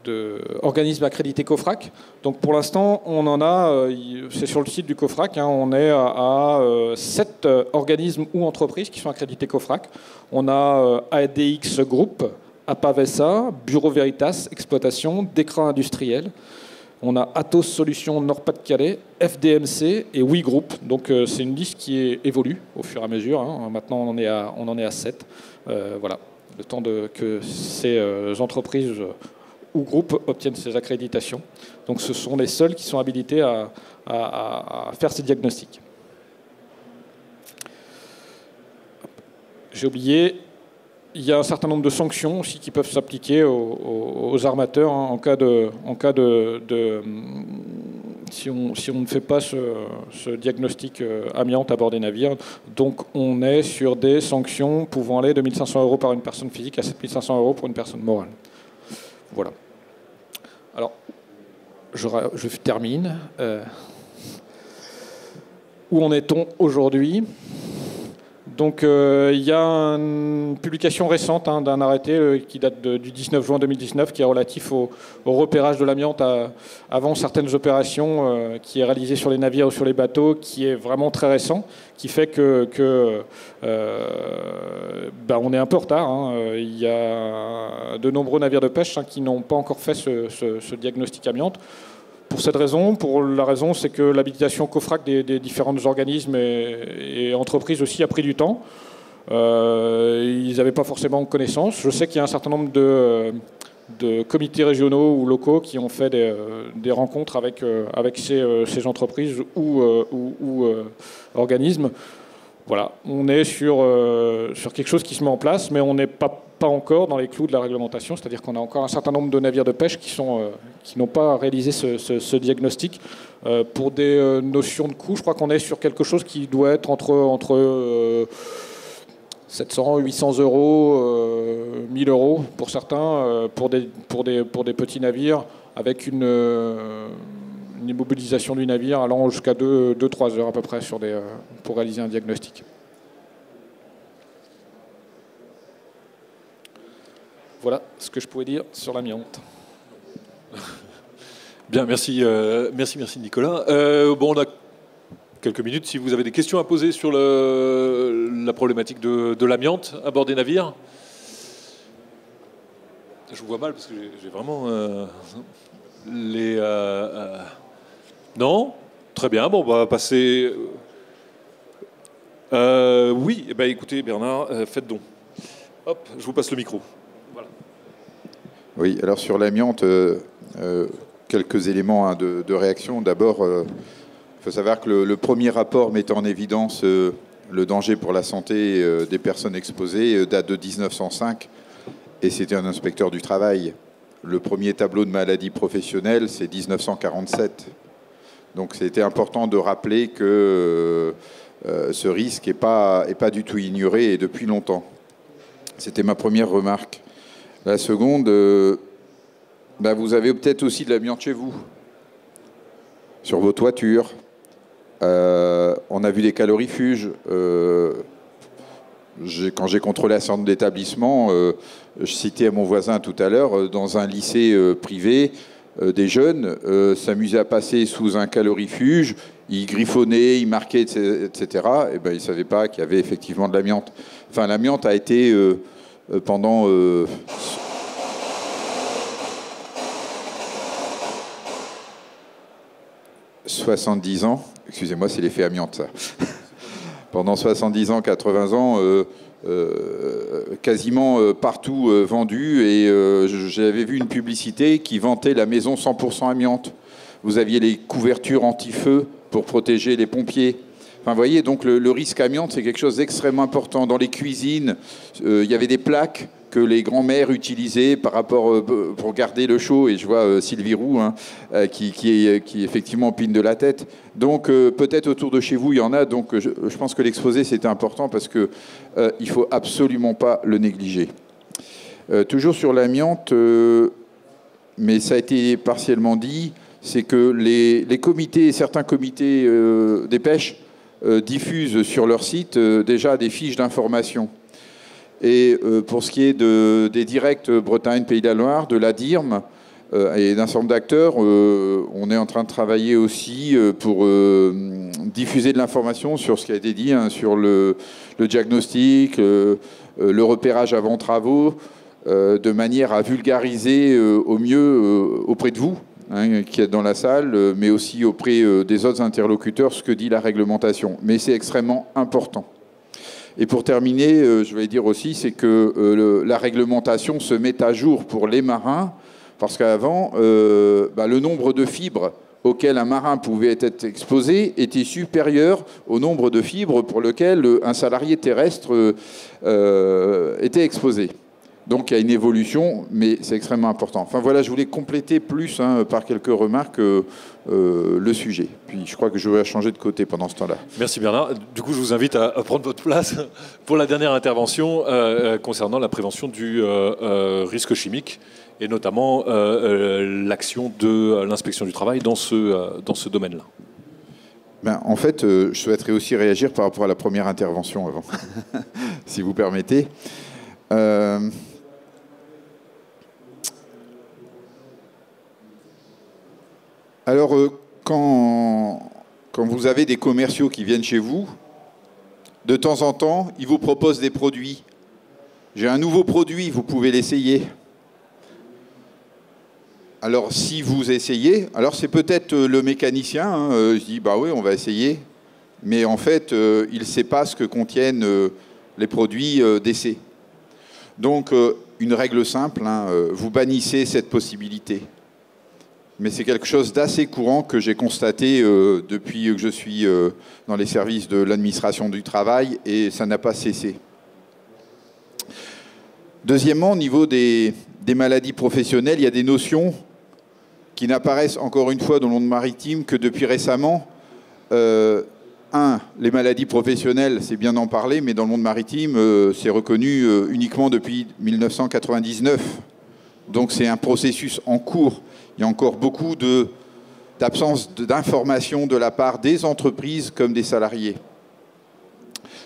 d'organismes accrédités COFRAC. Donc pour l'instant, on en a, c'est sur le site du COFRAC, on est à 7 organismes ou entreprises qui sont accrédités COFRAC. On a ADX Group, APAVESA, Bureau Veritas, Exploitation, Décret Industriel. On a Atos Solutions Nord-Pas-de-Calais, FDMC et WE Group. Donc c'est une liste qui évolue au fur et à mesure. Maintenant, on en est à 7. Voilà. Le temps que ces entreprises ou groupes obtiennent ces accréditations. Donc ce sont les seuls qui sont habilités à faire ces diagnostics. J'ai oublié, il y a un certain nombre de sanctions aussi qui peuvent s'appliquer aux armateurs en cas de si on ne fait pas ce diagnostic amiante à bord des navires. Donc on est sur des sanctions pouvant aller de 1 500 € par une personne physique à 7 500 € pour une personne morale. Voilà. Alors, je termine. Où en est-on aujourd'hui ? Donc il y a une publication récente d'un arrêté qui date du 19 juin 2019 qui est relatif au repérage de l'amiante avant certaines opérations qui est réalisé sur les navires ou sur les bateaux, qui est vraiment très récent, qui fait que on est un peu en retard. Il y a de nombreux navires de pêche qui n'ont pas encore fait ce diagnostic amiante. Pour cette raison, c'est que l'habilitation COFRAC des différents organismes et entreprises aussi a pris du temps. Ils n'avaient pas forcément connaissance. Je sais qu'il y a un certain nombre de comités régionaux ou locaux qui ont fait des rencontres avec ces entreprises ou organismes. Voilà, on est sur quelque chose qui se met en place, mais on n'est pas encore dans les clous de la réglementation, c'est-à-dire qu'on a encore un certain nombre de navires de pêche qui n'ont pas réalisé ce diagnostic. Pour des notions de coût, je crois qu'on est sur quelque chose qui doit être entre 700, 800 €, 1000 € pour certains, pour des petits navires, avec une immobilisation du navire allant jusqu'à 2-3 heures à peu près pour réaliser un diagnostic. Voilà ce que je pouvais dire sur l'amiante. Bien, merci Nicolas. On a quelques minutes si vous avez des questions à poser sur la problématique de l'amiante à bord des navires. Je vous vois mal parce que j'ai vraiment Non ? Très bien, on va passer... oui, écoutez Bernard, faites donc. Hop, je vous passe le micro. Voilà. Oui, alors sur l'amiante, quelques éléments de réaction. D'abord, il faut savoir que le premier rapport mettant en évidence le danger pour la santé des personnes exposées date de 1905 et c'était un inspecteur du travail. Le premier tableau de maladie professionnelle, c'est 1947. Donc c'était important de rappeler que ce risque n'est pas du tout ignoré et depuis longtemps. C'était ma première remarque. La seconde, vous avez peut-être aussi de l'amiante chez vous, sur vos toitures. On a vu des calorifuges. Quand j'ai contrôlé un certain nombre d'établissements, je citais à mon voisin tout à l'heure, dans un lycée privé, des jeunes s'amusaient à passer sous un calorifuge, ils griffonnaient, ils marquaient, etc. Et ils ne savaient pas qu'il y avait effectivement de l'amiante. Enfin, l'amiante a été pendant... 70 ans, excusez-moi, c'est l'effet amiante, ça. Pendant 70 ans, 80 ans, quasiment partout vendu. Et j'avais vu une publicité qui vantait la maison 100% amiante. Vous aviez les couvertures anti-feu pour protéger les pompiers. Enfin, vous voyez, donc le risque amiante, c'est quelque chose d'extrêmement important. Dans les cuisines, il y avait des plaques que les grands-mères utilisaient par rapport pour garder le chaud. Et je vois Sylvie Roux qui effectivement pine de la tête. Donc peut-être autour de chez vous, il y en a. Donc je pense que l'exposé, c'était important parce qu'il ne faut absolument pas le négliger. Toujours sur l'amiante, mais ça a été partiellement dit, c'est que les comités, certains comités des pêches diffusent sur leur site déjà des fiches d'information. Et pour ce qui est des directs Bretagne, Pays de la Loire, de la DIRM et d'un certain nombre d'acteurs, on est en train de travailler aussi pour diffuser de l'information sur ce qui a été dit, sur le diagnostic, le repérage avant travaux, de manière à vulgariser au mieux auprès de vous, qui êtes dans la salle, mais aussi auprès des autres interlocuteurs, ce que dit la réglementation. Mais c'est extrêmement important. Et pour terminer, je vais dire aussi, c'est que la réglementation se met à jour pour les marins. Parce qu'avant, le nombre de fibres auquel un marin pouvait être exposé était supérieur au nombre de fibres pour lequel un salarié terrestre était exposé. Donc il y a une évolution, mais c'est extrêmement important. Enfin voilà, je voulais compléter plus par quelques remarques le sujet. Puis je crois que je vais changer de côté pendant ce temps-là. Merci Bernard. Du coup, je vous invite à prendre votre place pour la dernière intervention concernant la prévention du risque chimique et notamment l'action de l'inspection du travail dans ce domaine-là. En fait, je souhaiterais aussi réagir par rapport à la première intervention avant, si vous permettez. Alors, quand vous avez des commerciaux qui viennent chez vous, de temps en temps, ils vous proposent des produits. J'ai un nouveau produit, vous pouvez l'essayer. Alors, si vous essayez, alors c'est peut-être le mécanicien, je dis, bah oui, on va essayer. Mais en fait, il ne sait pas ce que contiennent les produits d'essai. Donc, une règle simple, vous bannissez cette possibilité. Mais c'est quelque chose d'assez courant que j'ai constaté depuis que je suis dans les services de l'administration du travail, et ça n'a pas cessé. Deuxièmement, au niveau des maladies professionnelles, il y a des notions qui n'apparaissent encore une fois dans le monde maritime que depuis récemment. Les maladies professionnelles, c'est bien d'en parler, mais dans le monde maritime, c'est reconnu uniquement depuis 1999. Donc c'est un processus en cours. Il y a encore beaucoup d'absence d'information de la part des entreprises comme des salariés.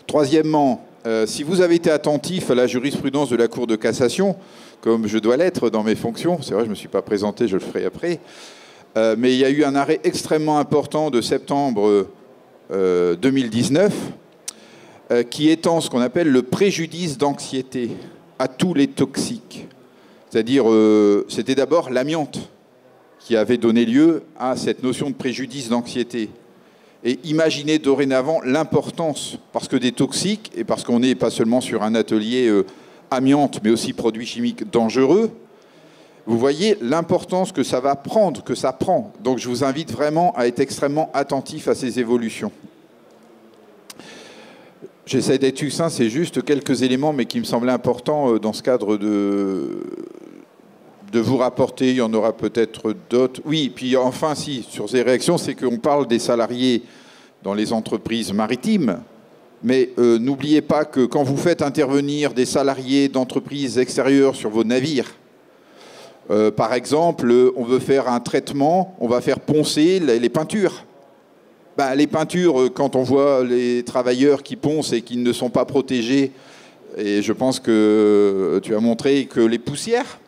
Troisièmement, si vous avez été attentif à la jurisprudence de la Cour de cassation, comme je dois l'être dans mes fonctions, c'est vrai, je ne me suis pas présenté, je le ferai après, mais il y a eu un arrêt extrêmement important de septembre 2019 qui étend ce qu'on appelle le préjudice d'anxiété à tous les toxiques. C'est-à-dire, c'était d'abord l'amiante qui avait donné lieu à cette notion de préjudice d'anxiété. Et imaginez dorénavant l'importance, parce que des toxiques, et parce qu'on n'est pas seulement sur un atelier amiante, mais aussi produits chimiques dangereux, vous voyez l'importance que ça va prendre, que ça prend. Donc je vous invite vraiment à être extrêmement attentif à ces évolutions. J'essaie d'être succinct, c'est juste quelques éléments, mais qui me semblaient importants dans ce cadre de vous rapporter. Il y en aura peut-être d'autres. Oui, puis enfin, si, sur ces réactions, c'est qu'on parle des salariés dans les entreprises maritimes, mais n'oubliez pas que quand vous faites intervenir des salariés d'entreprises extérieures sur vos navires, par exemple, on veut faire un traitement, on va faire poncer les peintures. Les peintures, quand on voit les travailleurs qui poncent et qui ne sont pas protégés, et je pense que tu as montré que les poussières,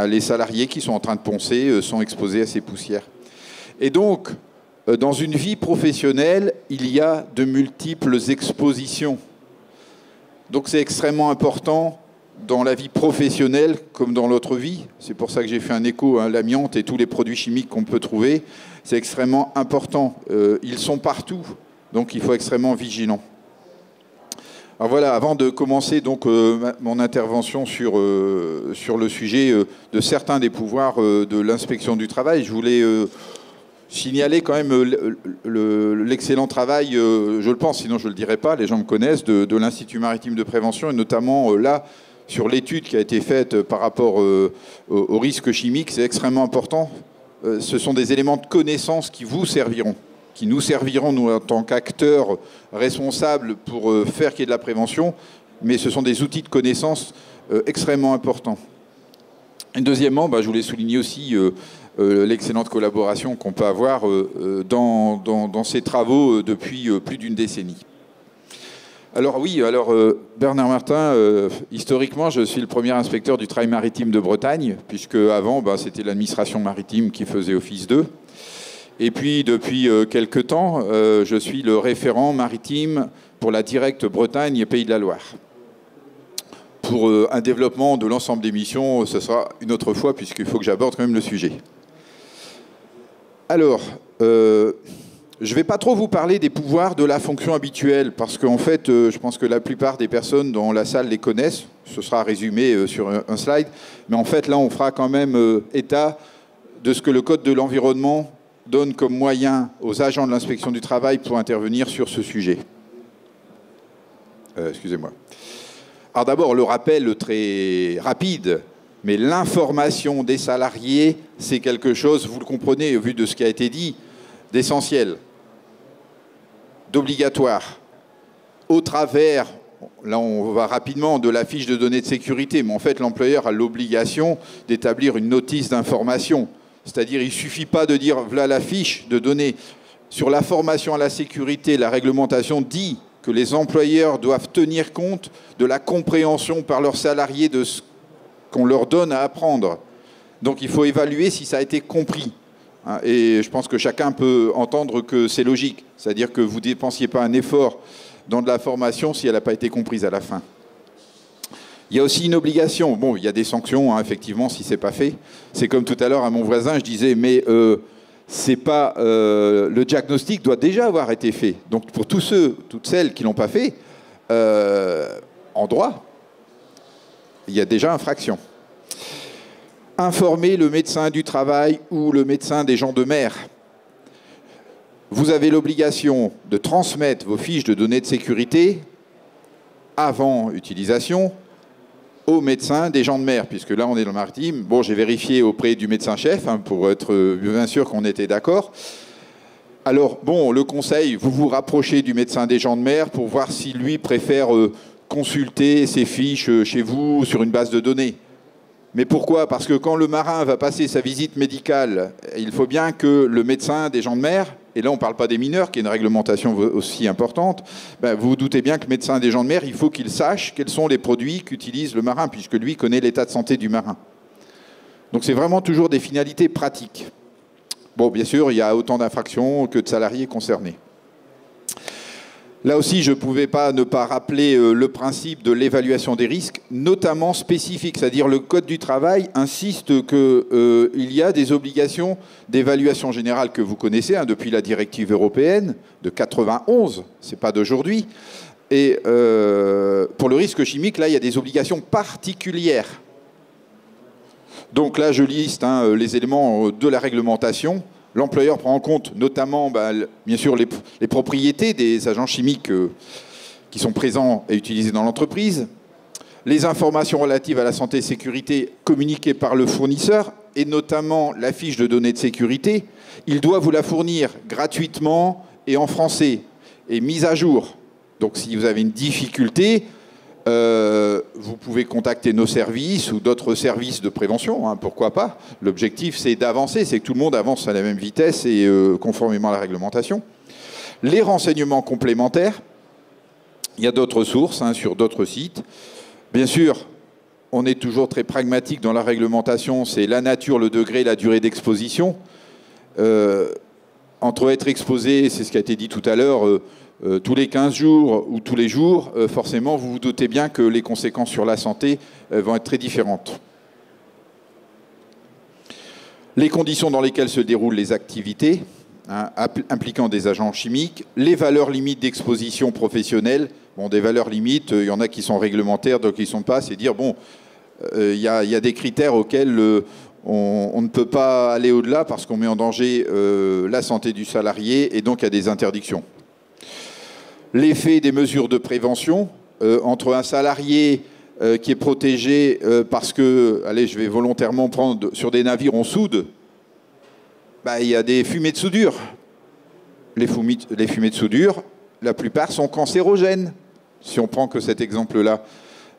les salariés qui sont en train de poncer sont exposés à ces poussières. Et donc, dans une vie professionnelle, il y a de multiples expositions. Donc c'est extrêmement important dans la vie professionnelle comme dans l'autre vie. C'est pour ça que j'ai fait un écho à l'amiante et tous les produits chimiques qu'on peut trouver. C'est extrêmement important. Ils sont partout, donc il faut être extrêmement vigilant. Alors voilà, avant de commencer donc mon intervention sur le sujet de certains des pouvoirs de l'inspection du travail, je voulais signaler quand même l'excellent travail, je le pense, sinon je ne le dirais pas, les gens me connaissent, de l'Institut maritime de prévention, et notamment là, sur l'étude qui a été faite par rapport au risque chimique. C'est extrêmement important. Ce sont des éléments de connaissance qui vous serviront, qui nous serviront, nous, en tant qu'acteurs responsables pour faire qu'il y ait de la prévention, mais ce sont des outils de connaissance extrêmement importants. Et deuxièmement, je voulais souligner aussi l'excellente collaboration qu'on peut avoir dans ces travaux depuis plus d'une décennie. Alors oui, Bernard Martin, historiquement, je suis le premier inspecteur du travail maritime de Bretagne, puisque avant, c'était l'administration maritime qui faisait office d'eux. Et puis, depuis quelque temps, je suis le référent maritime pour la Directe Bretagne et Pays de la Loire. Pour un développement de l'ensemble des missions, ce sera une autre fois, puisqu'il faut que j'aborde quand même le sujet. Alors, je ne vais pas trop vous parler des pouvoirs de la fonction habituelle, parce qu'en fait, je pense que la plupart des personnes dans la salle les connaissent. Ce sera résumé sur un slide. Mais en fait, là, on fera quand même état de ce que le Code de l'environnement donne comme moyen aux agents de l'inspection du travail pour intervenir sur ce sujet. Excusez-moi. Alors d'abord, le rappel très rapide, mais l'information des salariés, c'est quelque chose, vous le comprenez au vu de ce qui a été dit, d'essentiel, d'obligatoire, au travers, là on va rapidement, de la fiche de données de sécurité, mais en fait l'employeur a l'obligation d'établir une notice d'information. C'est-à-dire il ne suffit pas de dire, voilà la fiche de données. Sur la formation à la sécurité, la réglementation dit que les employeurs doivent tenir compte de la compréhension par leurs salariés de ce qu'on leur donne à apprendre. Donc il faut évaluer si ça a été compris. Et je pense que chacun peut entendre que c'est logique. C'est-à-dire que vous ne dépensiez pas un effort dans de la formation si elle n'a pas été comprise à la fin. Il y a aussi une obligation. Bon, il y a des sanctions, effectivement, si ce n'est pas fait. C'est comme tout à l'heure à mon voisin, je disais, mais c'est pas, le diagnostic doit déjà avoir été fait. Donc pour tous ceux, toutes celles qui ne l'ont pas fait, en droit, il y a déjà infraction. Informer le médecin du travail ou le médecin des gens de mer. Vous avez l'obligation de transmettre vos fiches de données de sécurité avant utilisation au médecin des gens de mer, puisque là on est dans le maritime. Bon, j'ai vérifié auprès du médecin-chef pour être bien sûr qu'on était d'accord. Alors, bon, le conseil, vous vous rapprochez du médecin des gens de mer pour voir si lui préfère consulter ses fiches chez vous sur une base de données. Mais pourquoi? Parce que quand le marin va passer sa visite médicale, il faut bien que le médecin des gens de mer, et là on ne parle pas des mineurs, qui est une réglementation aussi importante, ben vous vous doutez bien que le médecin des gens de mer, il faut qu'il sache quels sont les produits qu'utilise le marin, puisque lui connaît l'état de santé du marin. Donc c'est vraiment toujours des finalités pratiques. Bon, bien sûr, il y a autant d'infractions que de salariés concernés. Là aussi, je ne pouvais pas ne pas rappeler le principe de l'évaluation des risques, notamment spécifique, c'est-à-dire le Code du travail insiste qu'il y a des obligations d'évaluation générale que vous connaissez, depuis la directive européenne de 91, ce n'est pas d'aujourd'hui. Et pour le risque chimique, là, il y a des obligations particulières. Donc là, je liste les éléments de la réglementation. L'employeur prend en compte notamment, bien sûr, les propriétés des agents chimiques qui sont présents et utilisés dans l'entreprise, les informations relatives à la santé et sécurité communiquées par le fournisseur, et notamment la fiche de données de sécurité. Il doit vous la fournir gratuitement et en français, et mise à jour. Donc si vous avez une difficulté, vous pouvez contacter nos services ou d'autres services de prévention, pourquoi pas. L'objectif, c'est d'avancer, c'est que tout le monde avance à la même vitesse et conformément à la réglementation. Les renseignements complémentaires, il y a d'autres sources sur d'autres sites. Bien sûr, on est toujours très pragmatique dans la réglementation, c'est la nature, le degré, la durée d'exposition. Entre être exposé, c'est ce qui a été dit tout à l'heure, tous les 15 jours ou tous les jours, forcément, vous vous doutez bien que les conséquences sur la santé vont être très différentes. Les conditions dans lesquelles se déroulent les activités impliquant des agents chimiques, les valeurs limites d'exposition professionnelle. Bon, des valeurs limites, il y en a qui sont réglementaires, d'autres qui ne sont pas. C'est dire, bon, il y a des critères auxquels on ne peut pas aller au-delà parce qu'on met en danger la santé du salarié et donc il y a des interdictions. L'effet des mesures de prévention entre un salarié qui est protégé parce que, allez, je vais volontairement prendre, sur des navires on soude, il y a des fumées de soudure. Les fumées de soudure, la plupart sont cancérogènes, si on prend que cet exemple-là.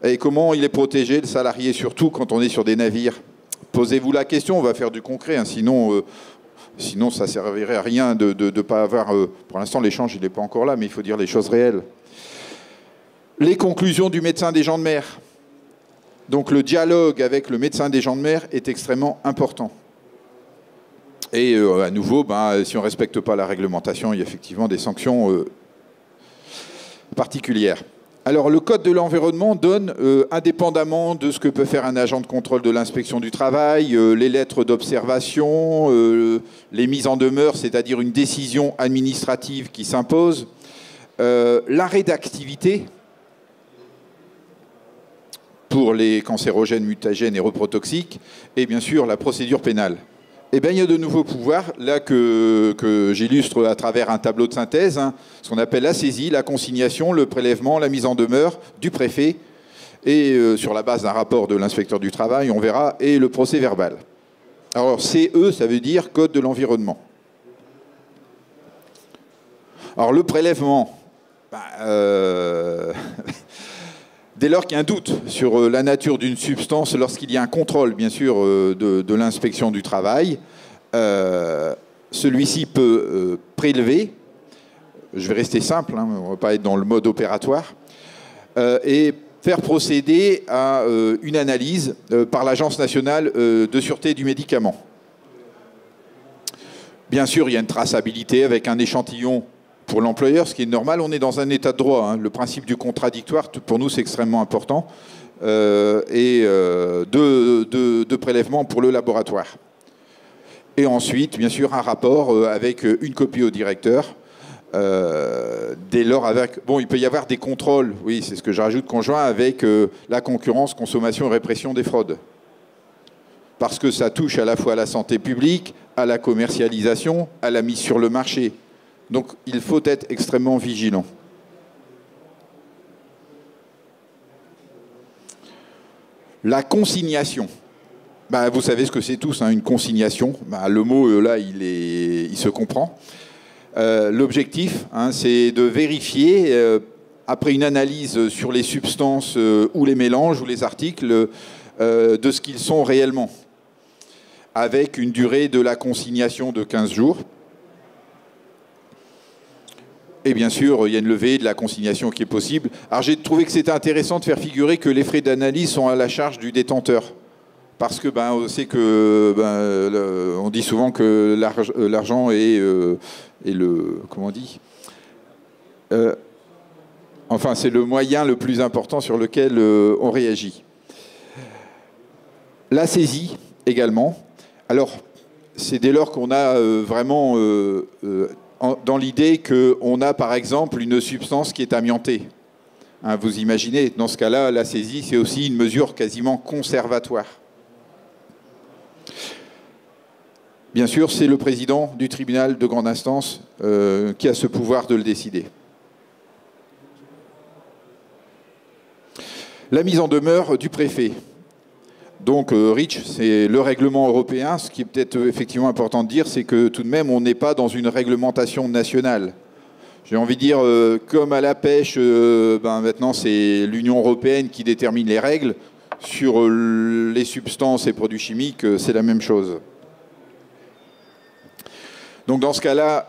Et comment il est protégé, le salarié, surtout quand on est sur des navires? Posez-vous la question, on va faire du concret, sinon, ça ne servirait à rien de ne pas avoir... pour l'instant, l'échange, il n'est pas encore là, mais il faut dire les choses réelles. Les conclusions du médecin des gens de mer. Donc, le dialogue avec le médecin des gens de mer est extrêmement important. Et à nouveau, si on ne respecte pas la réglementation, il y a effectivement des sanctions particulières. Alors, le Code de l'environnement donne, indépendamment de ce que peut faire un agent de contrôle de l'inspection du travail, les lettres d'observation, les mises en demeure, c'est-à-dire une décision administrative qui s'impose, l'arrêt d'activité pour les cancérogènes, mutagènes et reprotoxiques, et bien sûr la procédure pénale. Eh bien, il y a de nouveaux pouvoirs, là, que j'illustre à travers un tableau de synthèse, hein, ce qu'on appelle la saisie, la consignation, le prélèvement, la mise en demeure du préfet, et sur la base d'un rapport de l'inspecteur du travail, on verra, et le procès verbal. Alors, CE, ça veut dire Code de l'environnement. Alors, le prélèvement, dès lors qu'il y a un doute sur la nature d'une substance, lorsqu'il y a un contrôle, bien sûr, de l'inspection du travail, celui-ci peut prélever, je vais rester simple, hein, on ne va pas être dans le mode opératoire, et faire procéder à une analyse par l'Agence nationale de sûreté du médicament. Bien sûr, il y a une traçabilité avec un échantillon pour l'employeur, ce qui est normal, on est dans un état de droit. Hein. Le principe du contradictoire, pour nous, c'est extrêmement important. Et de prélèvement pour le laboratoire. Et ensuite, bien sûr, un rapport avec une copie au directeur. Dès lors, bon, il peut y avoir des contrôles, oui, c'est ce que je rajoute, conjoint avec la concurrence, consommation et répression des fraudes. Parce que ça touche à la fois à la santé publique, à la commercialisation, à la mise sur le marché. Donc, il faut être extrêmement vigilant. La consignation. Vous savez ce que c'est tous, hein, une consignation. Le mot, là, il se comprend. L'objectif, hein, c'est de vérifier, après une analyse sur les substances ou les mélanges ou les articles, de ce qu'ils sont réellement, avec une durée de la consignation de 15 jours. Et bien sûr, il y a une levée de la consignation qui est possible. Alors j'ai trouvé que c'était intéressant de faire figurer que les frais d'analyse sont à la charge du détenteur. Parce que on sait que on dit souvent que l'argent est le... Comment on dit enfin, c'est le moyen le plus important sur lequel on réagit. La saisie également. Alors, c'est dès lors qu'on a vraiment... dans l'idée qu'on a, par exemple, une substance qui est amiantée. Hein, vous imaginez, dans ce cas-là, la saisie, c'est aussi une mesure quasiment conservatoire. Bien sûr, c'est le président du tribunal de grande instance qui a ce pouvoir de le décider. La mise en demeure du préfet. Donc, REACH, c'est le règlement européen. Ce qui est peut-être effectivement important de dire, c'est que tout de même, on n'est pas dans une réglementation nationale. J'ai envie de dire, comme à la pêche, maintenant, c'est l'Union européenne qui détermine les règles. Sur les substances et produits chimiques, c'est la même chose. Donc, dans ce cas-là,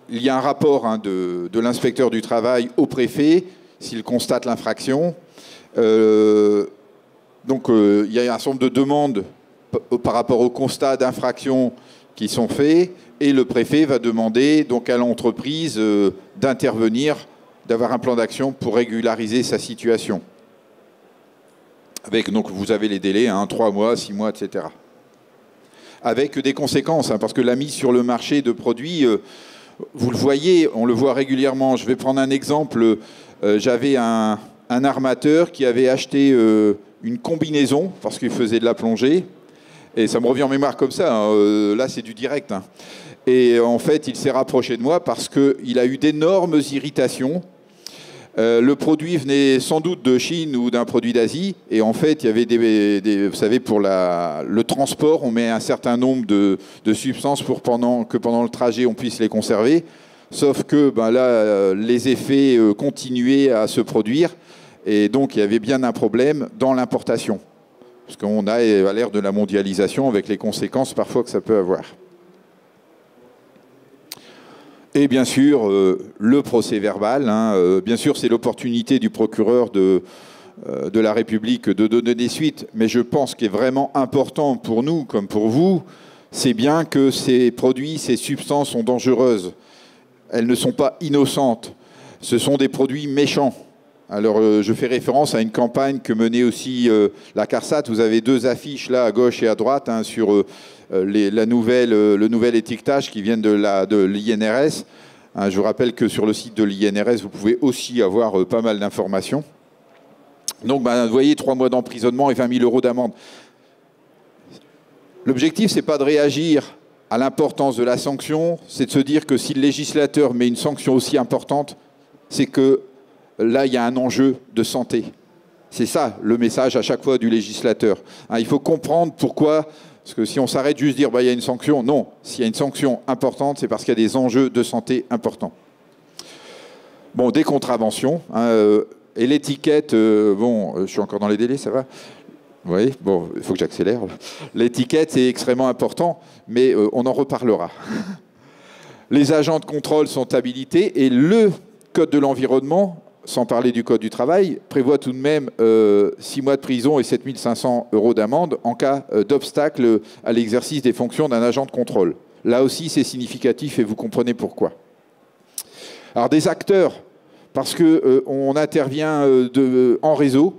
il y a un rapport de l'inspecteur du travail au préfet, s'il constate l'infraction. Donc, il y a un certain nombre de demandes par rapport au constat d'infraction qui sont faits, et le préfet va demander donc à l'entreprise d'intervenir, d'avoir un plan d'action pour régulariser sa situation. Avec, donc, vous avez les délais, 3 mois, 6 mois, etc. Avec des conséquences, parce que la mise sur le marché de produits, vous le voyez, on le voit régulièrement. Je vais prendre un exemple. J'avais un armateur qui avait acheté une combinaison, parce qu'il faisait de la plongée, et ça me revient en mémoire comme ça, là c'est du direct. Et en fait, il s'est rapproché de moi parce qu'il a eu d'énormes irritations. Le produit venait sans doute de Chine ou d'un produit d'Asie, et en fait, il y avait vous savez, pour le transport, on met un certain nombre de substances pour que pendant le trajet, on puisse les conserver. Sauf que là, les effets continuaient à se produire. Et donc, il y avait bien un problème dans l'importation. Parce qu'on a à l'ère de la mondialisation avec les conséquences parfois que ça peut avoir. Et bien sûr, le procès verbal. Bien sûr, c'est l'opportunité du procureur de la République de donner des suites. Mais je pense qu'il est vraiment important pour nous, comme pour vous, c'est bien que ces produits, ces substances sont dangereuses. Elles ne sont pas innocentes. Ce sont des produits méchants. Alors, je fais référence à une campagne que menait aussi la CARSAT. Vous avez 2 affiches là, à gauche et à droite, hein, sur le nouvel étiquetage qui vient de l'INRS. Hein, je vous rappelle que sur le site de l'INRS, vous pouvez aussi avoir pas mal d'informations. Donc, vous voyez, 3 mois d'emprisonnement et 20 000 € d'amende. L'objectif, ce n'est pas de réagir à l'importance de la sanction, c'est de se dire que si le législateur met une sanction aussi importante, c'est que là, il y a un enjeu de santé. C'est ça le message à chaque fois du législateur. Hein, il faut comprendre pourquoi, parce que si on s'arrête juste dire il y a une sanction, non. S'il y a une sanction importante, c'est parce qu'il y a des enjeux de santé importants. Bon, des contraventions. Hein, et l'étiquette, je suis encore dans les délais, ça va ? Vous voyez, bon, il faut que j'accélère. L'étiquette, c'est extrêmement important, mais on en reparlera. Les agents de contrôle sont habilités et le Code de l'environnement, sans parler du Code du travail, prévoit tout de même 6 mois de prison et 7 500 € d'amende en cas d'obstacle à l'exercice des fonctions d'un agent de contrôle. Là aussi, c'est significatif et vous comprenez pourquoi. Alors, des acteurs, parce qu'on intervient en réseau,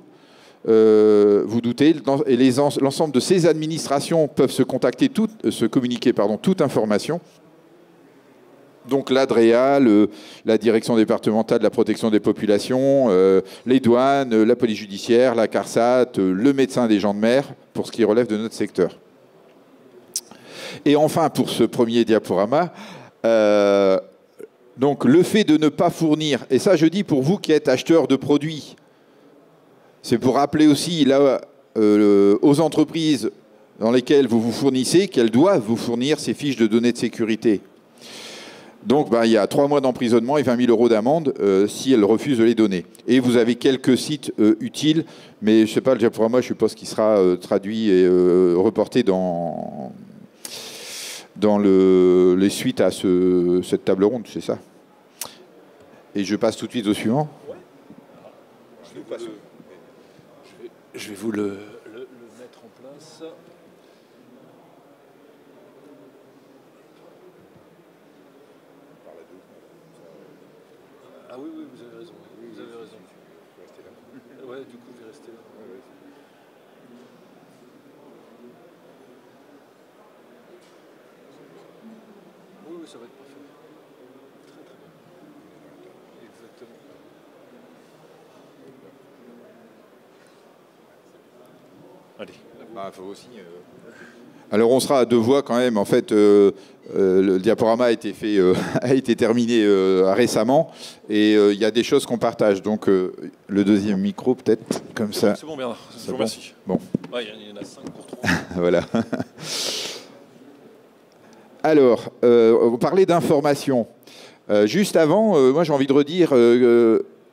vous doutez, et l'ensemble de ces administrations peuvent se communiquer toute information. Donc l'ADREA, la direction départementale de la protection des populations, les douanes, la police judiciaire, la CARSAT, le médecin des gens de mer, pour ce qui relève de notre secteur. Et enfin, pour ce premier diaporama, donc le fait de ne pas fournir, et ça je dis pour vous qui êtes acheteurs de produits, c'est pour rappeler aussi là, aux entreprises dans lesquelles vous vous fournissez qu'elles doivent vous fournir ces fiches de données de sécurité. Donc, il y a 3 mois d'emprisonnement et 20 000 € d'amende si elles refusent de les donner. Et vous avez quelques sites utiles, mais je ne sais pas, le diaporama, je suppose qu'il sera traduit et reporté dans les suites à cette table ronde, c'est ça. Et je passe tout de suite au suivant. Je vais vous le mettre en place. Ah oui, vous avez raison. Vous avez raison. Ouais, du coup, je vais rester là. Oui, ça va être parfait. Très, très bien. Exactement. Allez. Faut aussi, Alors on sera à 2 voix quand même. En fait, le diaporama a été terminé récemment et il y a des choses qu'on partage. Donc le deuxième micro peut-être, comme ça. C'est bon Bernard, je vous remercie. Bon. Il y en a 5 pour 3. Voilà. Alors, vous parlez d'information. Juste avant, moi j'ai envie de redire...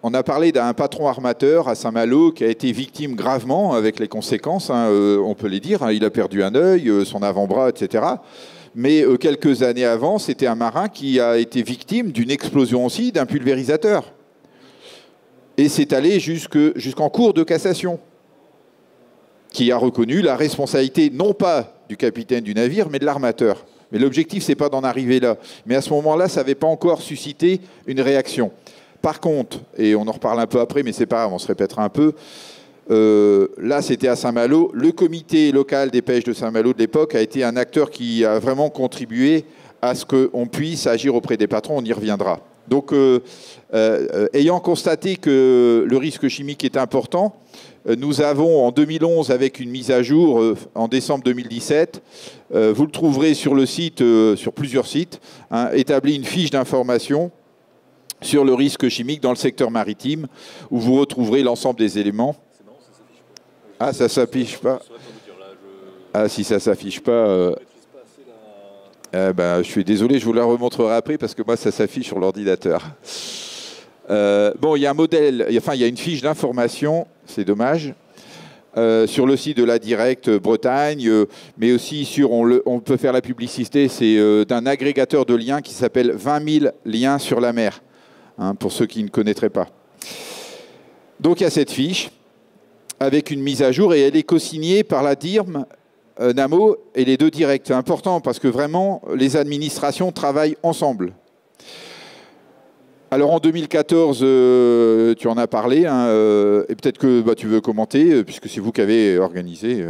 on a parlé d'un patron armateur à Saint-Malo qui a été victime gravement, avec les conséquences, hein, on peut les dire. Hein, il a perdu un œil, son avant-bras, etc. Mais quelques années avant, c'était un marin qui a été victime d'une explosion aussi d'un pulvérisateur. Et c'est allé jusqu'en cour de cassation, qui a reconnu la responsabilité, non pas du capitaine du navire, mais de l'armateur. Mais l'objectif, ce n'est pas d'en arriver là. Mais à ce moment-là, ça n'avait pas encore suscité une réaction. Par contre, et on en reparle un peu après, mais c'est pas grave, on se répétera un peu, là c'était à Saint-Malo, le comité local des pêches de Saint-Malo de l'époque a été un acteur qui a vraiment contribué à ce qu'on puisse agir auprès des patrons, on y reviendra. Donc, ayant constaté que le risque chimique est important, nous avons en 2011, avec une mise à jour en décembre 2017, vous le trouverez sur le site, sur plusieurs sites, hein, établi une fiche d'information sur le risque chimique dans le secteur maritime, où vous retrouverez l'ensemble des éléments. Ah, ça s'affiche pas. Ah, si ça s'affiche pas... je suis désolé, je vous la remontrerai après, parce que moi, ça s'affiche sur l'ordinateur. Bon, il y a un modèle, il y a une fiche d'information, c'est dommage, sur le site de la Direct Bretagne, mais aussi on peut faire la publicité, c'est d'un agrégateur de liens qui s'appelle 20 000 liens sur la mer. Hein, pour ceux qui ne connaîtraient pas. Donc il y a cette fiche avec une mise à jour et elle est co-signée par la DIRM, NAMO et les 2 directs. C'est important parce que vraiment les administrations travaillent ensemble. Alors en 2014, tu en as parlé, hein, et peut-être que tu veux commenter, puisque c'est vous qui avez organisé.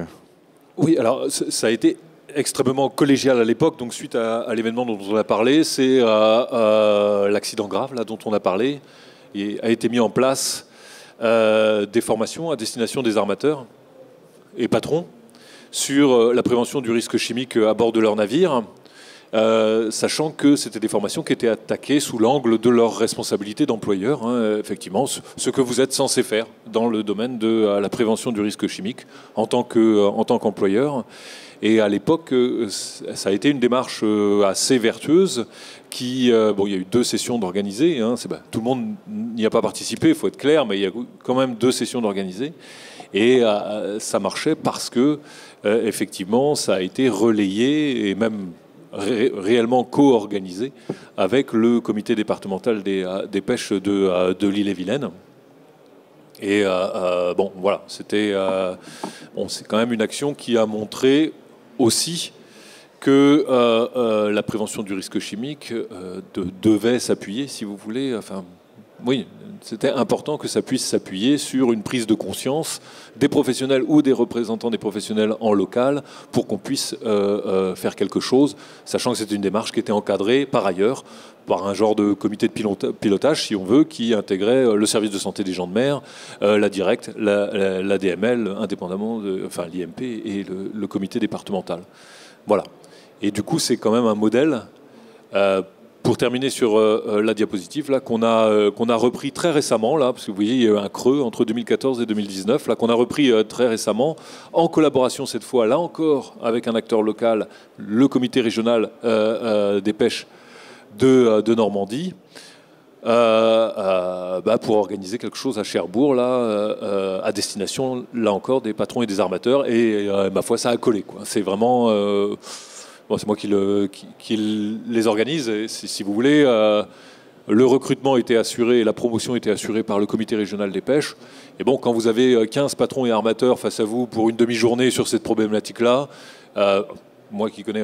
Oui, alors ça a été extrêmement collégial à l'époque, donc suite à l'événement dont on a parlé, c'est l'accident grave là, dont on a parlé, et a été mis en place des formations à destination des armateurs et patrons sur la prévention du risque chimique à bord de leurs navires, sachant que c'était des formations qui étaient attaquées sous l'angle de leur responsabilité d'employeur, hein, effectivement, ce que vous êtes censé faire dans le domaine de la prévention du risque chimique en tant qu'employeur. Et à l'époque, ça a été une démarche assez vertueuse qui, bon, il y a eu 2 sessions d'organiser, hein, tout le monde n'y a pas participé, il faut être clair, mais il y a quand même 2 sessions d'organiser. Et ça marchait parce que, effectivement, ça a été relayé et même réellement co-organisé avec le comité départemental des pêches de l'Ille-et-Vilaine. Et bon, voilà, c'est quand même une action qui a montré aussi que la prévention du risque chimique devait s'appuyer, si vous voulez, enfin, oui, c'était important que ça puisse s'appuyer sur une prise de conscience des professionnels ou des représentants des professionnels en local pour qu'on puisse faire quelque chose, sachant que c'était une démarche qui était encadrée par ailleurs par un genre de comité de pilotage, si on veut, qui intégrait le service de santé des gens de mer, la Directe, la DML, indépendamment, enfin l'IMP et le comité départemental. Voilà. Et du coup, c'est quand même un modèle. Pour terminer sur la diapositive, là, qu'on a repris très récemment, là, parce que vous voyez, il y a eu un creux entre 2014 et 2019, là, qu'on a repris très récemment, en collaboration cette fois, là encore, avec un acteur local, le comité régional des pêches de Normandie, pour organiser quelque chose à Cherbourg, là, à destination, là encore, des patrons et des armateurs, et ma foi, ça a collé, quoi. C'est vraiment... Bon, c'est moi qui les organise. Et si vous voulez, le recrutement était assuré et la promotion était assurée par le comité régional des pêches. Et bon, quand vous avez 15 patrons et armateurs face à vous pour une demi-journée sur cette problématique-là, moi qui connais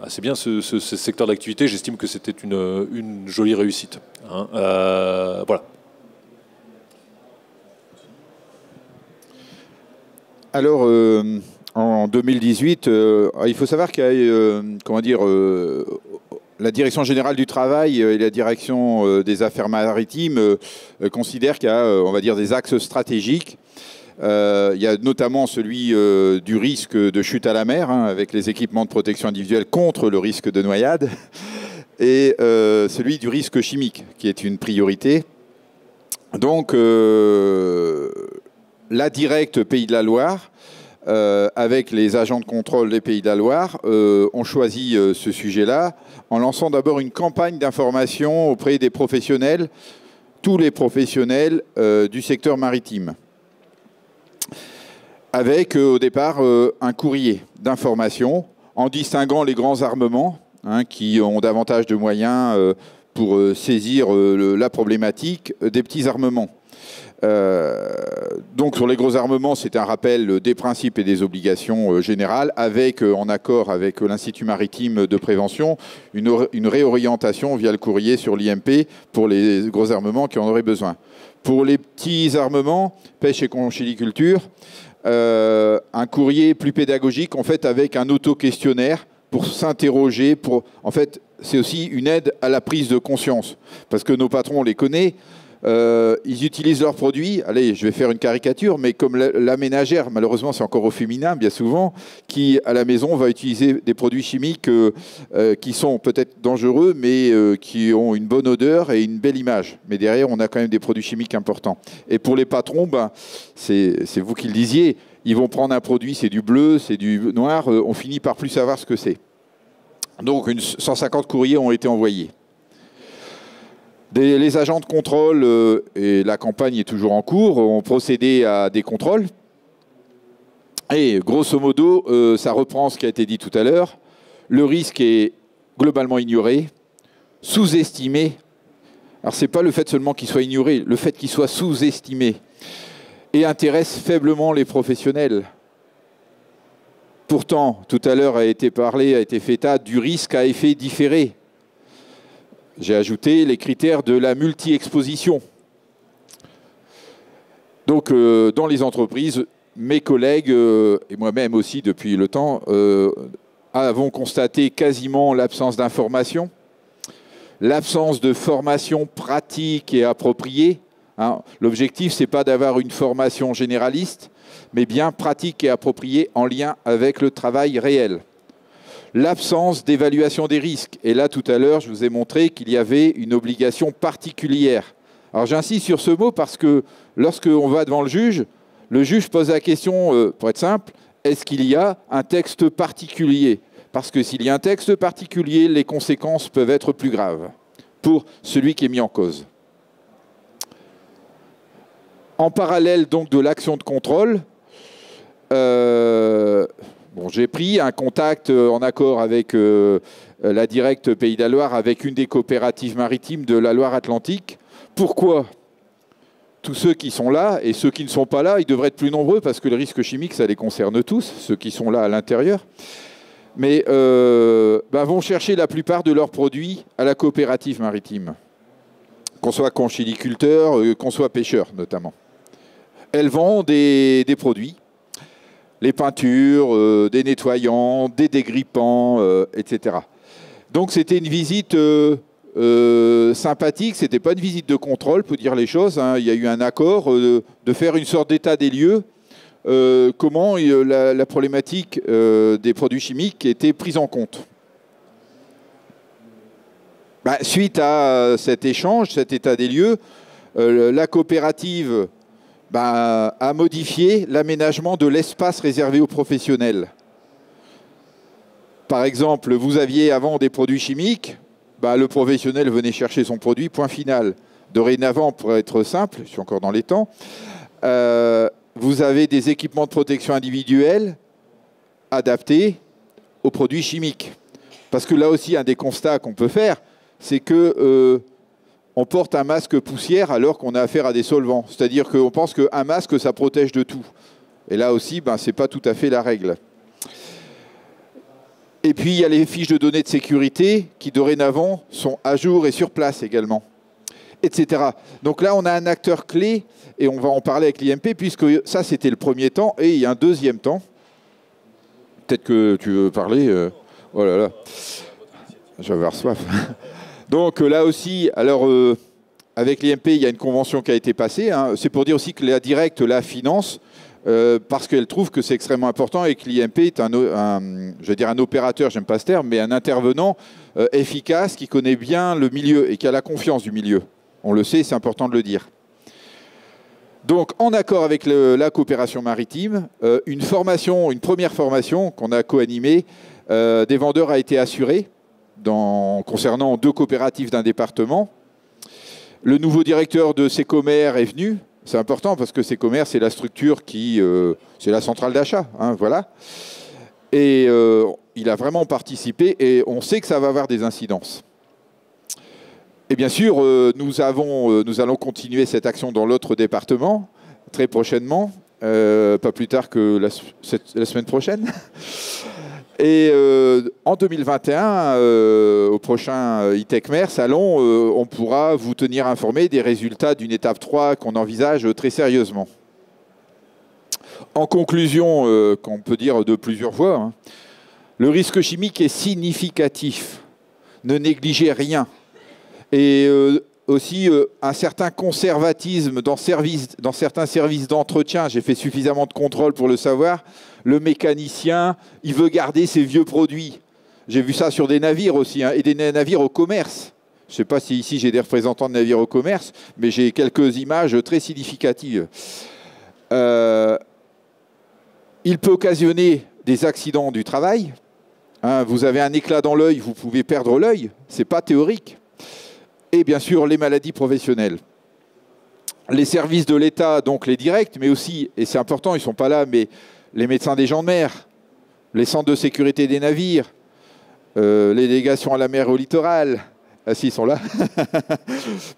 assez bien ce secteur d'activité, j'estime que c'était une jolie réussite. Hein. Voilà. Alors... En 2018, il faut savoir qu'il y a, la Direction générale du travail et la Direction des affaires maritimes considèrent qu'il y a, on va dire, des axes stratégiques. Il y a notamment celui du risque de chute à la mer, hein, avec les équipements de protection individuelle contre le risque de noyade, et celui du risque chimique, qui est une priorité. Donc, la Directe Pays de la Loire, avec les agents de contrôle des Pays de la Loire, ont choisi ce sujet-là en lançant d'abord une campagne d'information auprès des professionnels, tous les professionnels du secteur maritime, avec au départ un courrier d'information en distinguant les grands armements, hein, qui ont davantage de moyens pour saisir la problématique des petits armements. Donc sur les gros armements, c'est un rappel des principes et des obligations générales, avec, en accord avec l'Institut maritime de prévention, une réorientation via le courrier sur l'IMP pour les gros armements qui en auraient besoin. Pour les petits armements, pêche et conchyliculture, un courrier plus pédagogique, en fait, avec un auto-questionnaire pour s'interroger. En fait, c'est aussi une aide à la prise de conscience, parce que nos patrons, on les connaît. Ils utilisent leurs produits, allez, je vais faire une caricature, mais comme la ménagère, malheureusement c'est encore au féminin bien souvent, qui à la maison va utiliser des produits chimiques qui sont peut-être dangereux, mais qui ont une bonne odeur et une belle image. Mais derrière, on a quand même des produits chimiques importants. Et pour les patrons, c'est vous qui le disiez, ils vont prendre un produit, c'est du bleu, c'est du noir, on finit par plus savoir ce que c'est. Donc 150 courriers ont été envoyés. Les agents de contrôle, et la campagne est toujours en cours, ont procédé à des contrôles. Et grosso modo, ça reprend ce qui a été dit tout à l'heure. Le risque est globalement ignoré, sous-estimé. Alors ce n'est pas le fait seulement qu'il soit ignoré, le fait qu'il soit sous-estimé. Et intéresse faiblement les professionnels. Pourtant, tout à l'heure a été fait état du risque à effet différé. j'ai ajouté les critères de la multi-exposition. Donc, dans les entreprises, mes collègues, et moi-même aussi depuis le temps, avons constaté quasiment l'absence d'information, l'absence de formation pratique et appropriée. Hein. L'objectif, ce n'est pas d'avoir une formation généraliste, mais bien pratique et appropriée en lien avec le travail réel. L'absence d'évaluation des risques. Et là, tout à l'heure, je vous ai montré qu'il y avait une obligation particulière. Alors, j'insiste sur ce mot parce que lorsqu'on va devant le juge pose la question, pour être simple, est-ce qu'il y a un texte particulier? Parce que s'il y a un texte particulier, les conséquences peuvent être plus graves pour celui qui est mis en cause. En parallèle donc de l'action de contrôle, j'ai pris un contact en accord avec la directe Pays de la Loire, avec une des coopératives maritimes de la Loire-Atlantique. Pourquoi? Tous ceux qui sont là et ceux qui ne sont pas là, ils devraient être plus nombreux parce que le risque chimique, ça les concerne tous, ceux qui sont là à l'intérieur. Mais vont chercher la plupart de leurs produits à la coopérative maritime, qu'on soit conchyliculteur, qu'on soit pêcheur notamment. Elles vendent des produits, les peintures, des nettoyants, des dégrippants, etc. Donc c'était une visite sympathique, c'était pas une visite de contrôle, pour dire les choses. Hein. Il y a eu un accord de faire une sorte d'état des lieux, comment la problématique des produits chimiques était prise en compte. Suite à cet échange, cet état des lieux, la coopérative a modifié l'aménagement de l'espace réservé aux professionnels. Par exemple, vous aviez avant des produits chimiques, le professionnel venait chercher son produit, point final. Dorénavant, pour être simple, je suis encore dans les temps, vous avez des équipements de protection individuelle adaptés aux produits chimiques. Parce que là aussi, un des constats qu'on peut faire, c'est que on porte un masque poussière alors qu'on a affaire à des solvants. C'est-à-dire qu'on pense qu'un masque, ça protège de tout. Et là aussi, ce n'est pas tout à fait la règle. Et puis, il y a les fiches de données de sécurité qui, dorénavant, sont à jour et sur place également, etc. Donc là, on a un acteur clé, et on va en parler avec l'IMP, puisque ça, c'était le premier temps, et il y a un deuxième temps. Peut-être que tu veux parler oh là là, je vais avoir soif. Donc là aussi, alors, avec l'IMP, il y a une convention qui a été passée. Hein. C'est pour dire aussi que la directe la finance, parce qu'elle trouve que c'est extrêmement important et que l'IMP est je vais dire un opérateur, j'aime pas ce terme, mais un intervenant efficace qui connaît bien le milieu et qui a la confiance du milieu. On le sait, c'est important de le dire. Donc, en accord avec la coopération maritime, une première formation qu'on a co-animée des vendeurs a été assurée concernant 2 coopératives d'un département. Le nouveau directeur de Secomer est venu. C'est important parce que Secomer, c'est la structure c'est la centrale d'achat, hein, voilà. Et il a vraiment participé et on sait que ça va avoir des incidences. Et bien sûr, nous allons continuer cette action dans l'autre département très prochainement, pas plus tard que la semaine prochaine. Et en 2021, au prochain ITECMER salon, on pourra vous tenir informé des résultats d'une étape 3 qu'on envisage très sérieusement. En conclusion, qu'on peut dire de plusieurs fois, hein, le risque chimique est significatif. Ne négligez rien. Et aussi un certain conservatisme dans certains services d'entretien. J'ai fait suffisamment de contrôle pour le savoir. Le mécanicien, il veut garder ses vieux produits. J'ai vu ça sur des navires aussi, hein, et des navires au commerce. Je ne sais pas si ici j'ai des représentants de navires au commerce, mais j'ai quelques images très significatives. Il peut occasionner des accidents du travail. Hein, vous avez un éclat dans l'œil, vous pouvez perdre l'œil. Ce n'est pas théorique. Et bien sûr, les maladies professionnelles. Les services de l'État, donc les directs, mais aussi, et c'est important, ils ne sont pas là, mais les médecins des gens de mer, les centres de sécurité des navires, les délégations à la mer et au littoral. Ah si, ils sont là.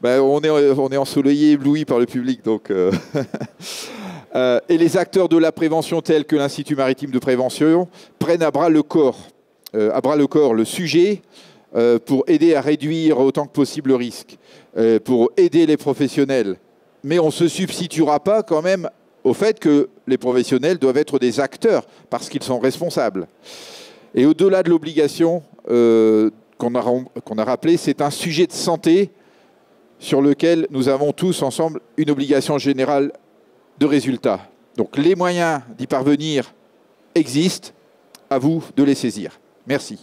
On est ensoleillé, ébloui par le public. Donc, et les acteurs de la prévention tels que l'Institut maritime de prévention prennent à bras le corps le sujet pour aider à réduire autant que possible le risque, pour aider les professionnels. Mais on ne se substituera pas quand même au fait que les professionnels doivent être des acteurs parce qu'ils sont responsables. Et au-delà de l'obligation qu'on a rappelée, c'est un sujet de santé sur lequel nous avons tous ensemble une obligation générale de résultat. Donc les moyens d'y parvenir existent, à vous de les saisir. Merci.